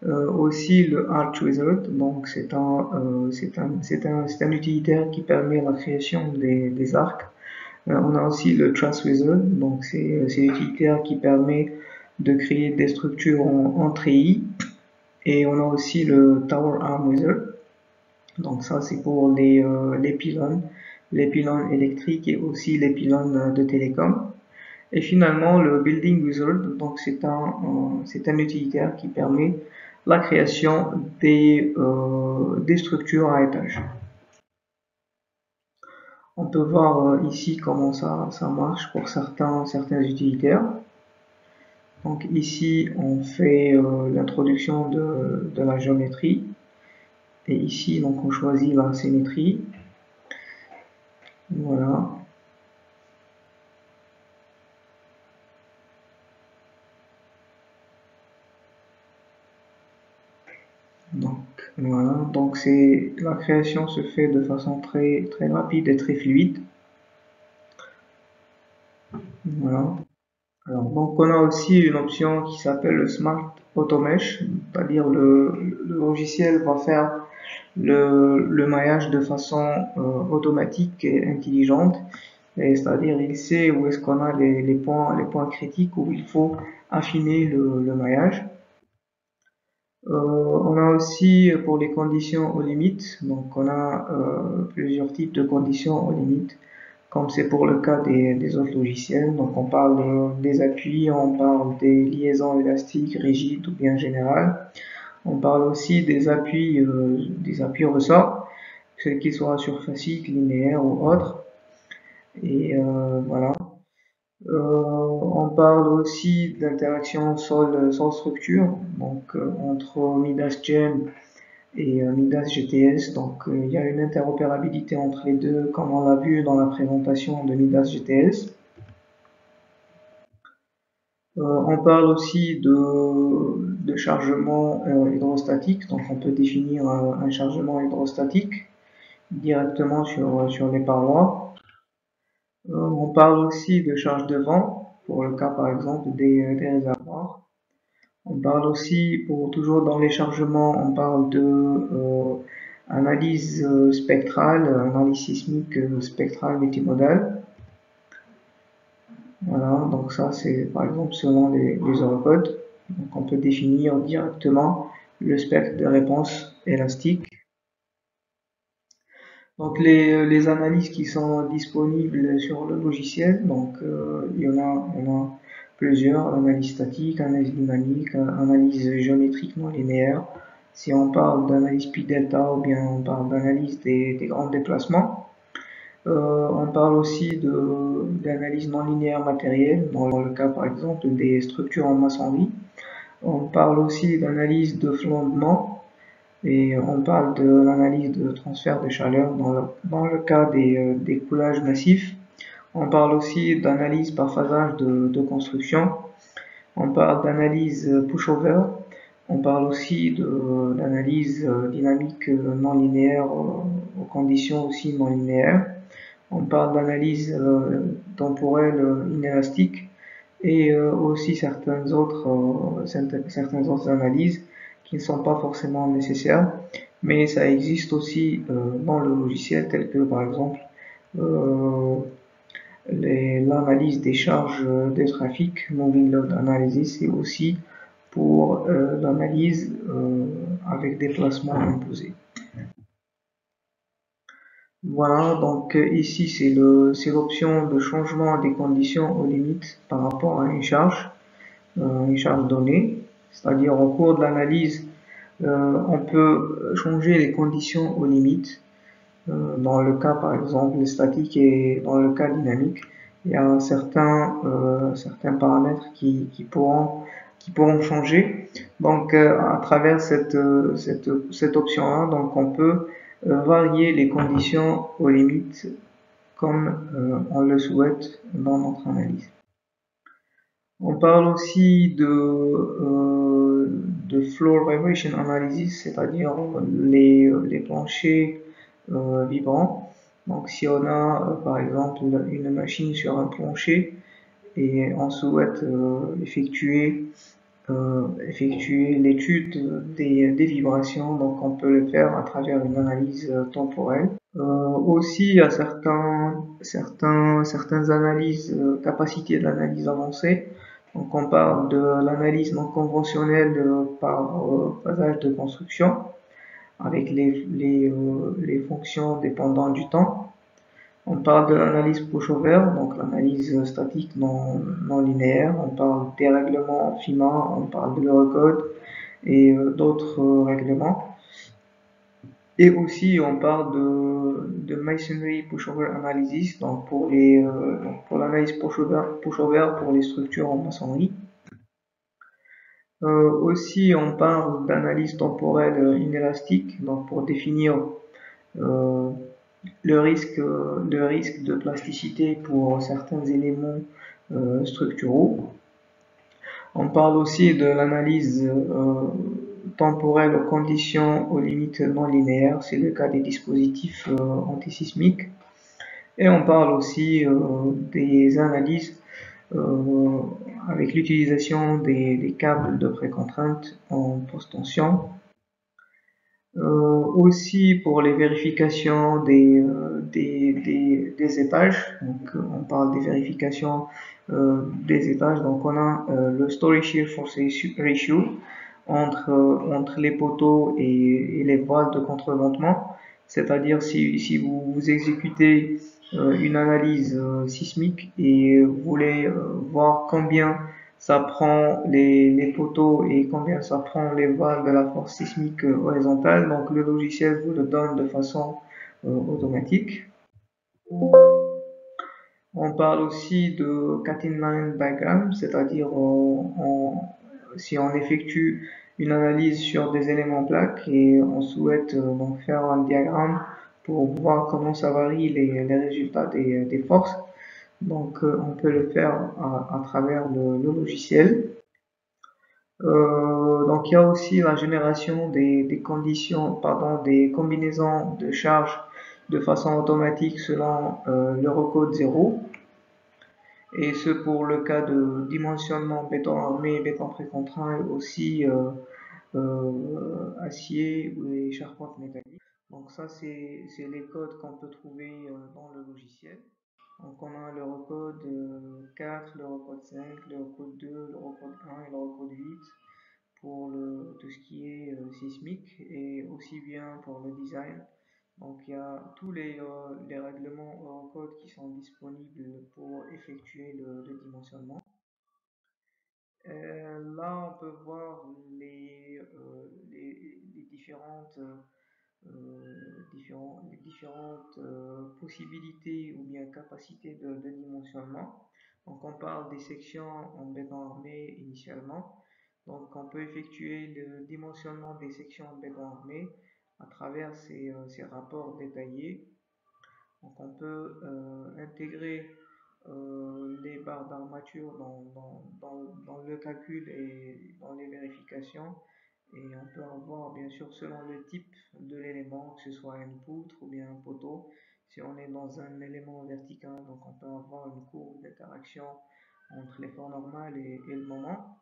Aussi le Arch Wizard, donc c'est un utilitaire qui permet la création des arcs. On a aussi le Truss Wizard, donc c'est l'utilitaire qui permet de créer des structures en treillis. Et on a aussi le Tower Arm Wizard, donc ça c'est pour les pylônes électriques et aussi les pylônes de télécom. Et finalement le Building Wizard, donc c'est un utilitaire qui permet la création des structures à étages. On peut voir ici comment ça marche pour certains utilitaires. Donc ici on fait l'introduction de la géométrie et ici donc on choisit la symétrie. Voilà. Donc voilà, donc la création se fait de façon très rapide et très fluide. Voilà. Alors, donc on a aussi une option qui s'appelle le Smart Automesh, c'est-à-dire le logiciel va faire le maillage de façon automatique et intelligente, c'est-à-dire il sait où est-ce qu'on a les points critiques où il faut affiner le maillage. On a aussi pour les conditions aux limites, donc on a plusieurs types de conditions aux limites, comme c'est pour le cas des autres logiciels. Donc on parle des appuis, on parle des liaisons élastiques, rigides ou bien générales. On parle aussi des appuis ressorts, qu'ils soient surfaciques, linéaires ou autres. Et voilà. On parle aussi d'interaction sol-structure, donc entre Midas Gem et Midas GTS. Donc il y a une interopérabilité entre les deux, comme on l'a vu dans la présentation de Midas GTS. On parle aussi de chargement hydrostatique, donc on peut définir un chargement hydrostatique directement sur les parois. On parle aussi de charge de vent, pour le cas par exemple des réservoirs. On parle aussi, toujours dans les chargements, on parle de analyse spectrale, analyse sismique spectrale multimodale. Voilà, donc ça c'est par exemple selon les eurocodes. Donc on peut définir directement le spectre de réponse élastique. Donc les analyses qui sont disponibles sur le logiciel, donc il y en a plusieurs, analyse statique, analyse dynamique, analyse géométrique non linéaire. Si on parle d'analyse pi delta ou bien on parle d'analyse des grands déplacements. On parle aussi d'analyse non linéaire matérielle, dans le cas par exemple des structures en maçonnerie. On parle aussi d'analyse de flambement et on parle de l'analyse de transfert de chaleur dans le cas des coulages massifs. On parle aussi d'analyse par phasage de construction. On parle d'analyse pushover. On parle aussi d'analyse dynamique non linéaire aux conditions aussi non linéaires. On parle d'analyse temporelle inélastique et aussi certaines autres analyses qui ne sont pas forcément nécessaires, mais ça existe aussi dans le logiciel, tel que par exemple l'analyse des charges de trafic, Moving Load Analysis, et aussi pour l'analyse avec déplacement imposé. Voilà, donc ici c'est l'option de changement des conditions aux limites par rapport à une charge donnée, c'est-à-dire au cours de l'analyse, on peut changer les conditions aux limites, dans le cas par exemple statique et dans le cas dynamique. Il y a certains paramètres qui pourront changer. Donc à travers cette option-là, donc on peut varier les conditions aux limites comme on le souhaite dans notre analyse. On parle aussi de floor vibration analysis, c'est-à-dire les planchers vibrants. Donc si on a par exemple une machine sur un plancher et on souhaite effectuer l'étude des vibrations, donc on peut le faire à travers une analyse temporelle. Aussi, il y a certaines analyses, capacités d'analyse avancée. Donc on parle de l'analyse non conventionnelle par phasage de construction, avec les fonctions dépendant du temps. On parle de l'analyse pushover, donc l'analyse statique non linéaire. On parle des règlements FIMA, on parle de l'Eurocode et d'autres règlements. Et aussi on parle de Masonry Pushover Analysis, donc pour l'analyse pushover pour les structures en maçonnerie. Aussi on parle d'analyse temporelle inélastique, donc pour définir le risque de plasticité pour certains éléments structuraux. On parle aussi de l'analyse temporelle aux conditions aux limites non linéaires, c'est le cas des dispositifs antisismiques. Et on parle aussi des analyses avec l'utilisation des câbles de précontrainte en post-tension. Aussi pour les vérifications des étages, donc on parle des vérifications des étages, donc on a le Story Shear Force Ratio entre les poteaux et les voiles de contreventement, c'est-à-dire si vous exécutez une analyse sismique et vous voulez voir combien ça prend les poteaux et combien ça prend les voiles de la force sismique horizontale, donc le logiciel vous le donne de façon automatique. On parle aussi de Cat-in-line diagram, c'est-à-dire si on effectue une analyse sur des éléments plaques et on souhaite donc faire un diagramme pour voir comment ça varie les résultats des forces. Donc on peut le faire à travers le logiciel. Donc il y a aussi la génération des conditions, pardon, des combinaisons de charges de façon automatique selon l'Eurocode 0. Et ce pour le cas de dimensionnement béton armé, béton précontraint et aussi acier ou les charpentes métalliques. Donc ça c'est les codes qu'on peut trouver dans le logiciel. Donc on a l'Eurocode 4, l'Eurocode 5, l'Eurocode 2, l'Eurocode 1 et l'Eurocode 8 pour tout ce qui est sismique et aussi bien pour le design. Donc il y a tous les règlements Eurocode qui sont disponibles pour effectuer le dimensionnement. Là on peut voir les différentes possibilités ou bien capacités de dimensionnement. Donc on parle des sections en béton armé initialement. Donc on peut effectuer le dimensionnement des sections en béton armé à travers ces rapports détaillés. Donc on peut intégrer les barres d'armature dans le calcul et dans les vérifications. Et on peut avoir bien sûr selon le type de l'élément, que ce soit une poutre ou bien un poteau. Si on est dans un élément vertical, donc on peut avoir une courbe d'interaction entre l'effort normal et le moment.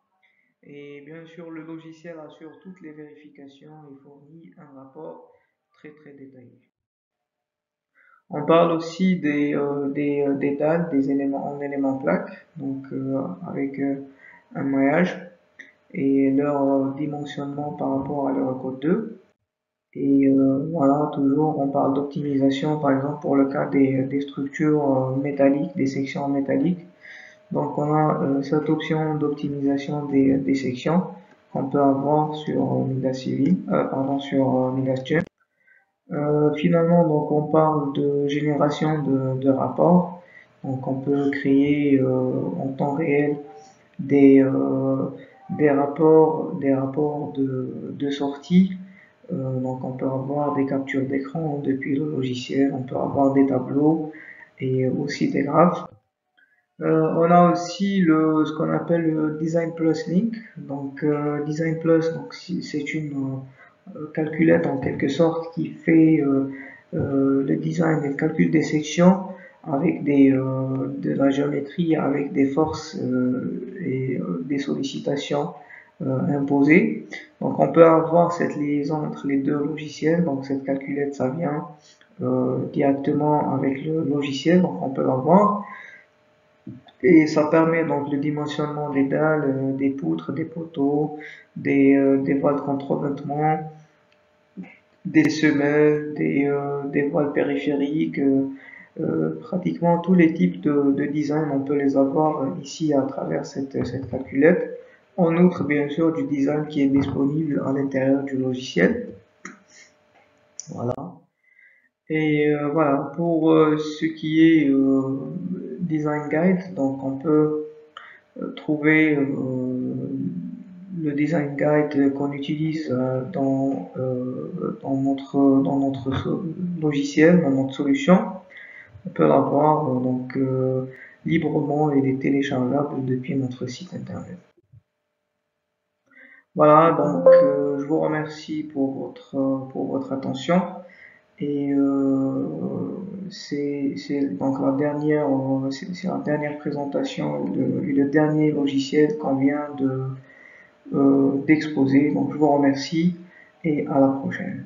Et bien sûr le logiciel assure toutes les vérifications et fournit un rapport très détaillé. On parle aussi des dalles, des éléments en éléments plaques, donc avec un maillage et leur dimensionnement par rapport à leur code 2. Et voilà, toujours on parle d'optimisation, par exemple pour le cas des structures métalliques, des sections métalliques. Donc on a cette option d'optimisation des sections qu'on peut avoir sur Midas Civil, sur Midas Gem. Finalement, donc on parle de génération de rapports. Donc on peut créer en temps réel des rapports de sortie. Donc on peut avoir des captures d'écran depuis le logiciel, on peut avoir des tableaux et aussi des graphes. On a aussi ce qu'on appelle le Design Plus Link. Donc Design Plus, donc c'est une calculette en quelque sorte qui fait le design et le calcul des sections avec de la géométrie, avec des forces et des sollicitations imposées. Donc on peut avoir cette liaison entre les deux logiciels. Donc cette calculette, ça vient directement avec le logiciel, donc on peut l'avoir. Et ça permet donc le dimensionnement des dalles, des poutres, des poteaux, des voiles contre-vêtements, des semelles, des voiles périphériques, pratiquement tous les types de design, on peut les avoir ici à travers cette calculette. En outre, bien sûr, du design qui est disponible à l'intérieur du logiciel. Voilà. Et voilà, pour ce qui est design guide, donc on peut trouver le design guide qu'on utilise dans notre logiciel, dans notre solution. On peut l'avoir donc librement et il est téléchargeable depuis notre site internet. Voilà, donc je vous remercie pour votre attention et c'est donc la dernière présentation et le dernier logiciel qu'on vient d'exposer. Donc je vous remercie et à la prochaine.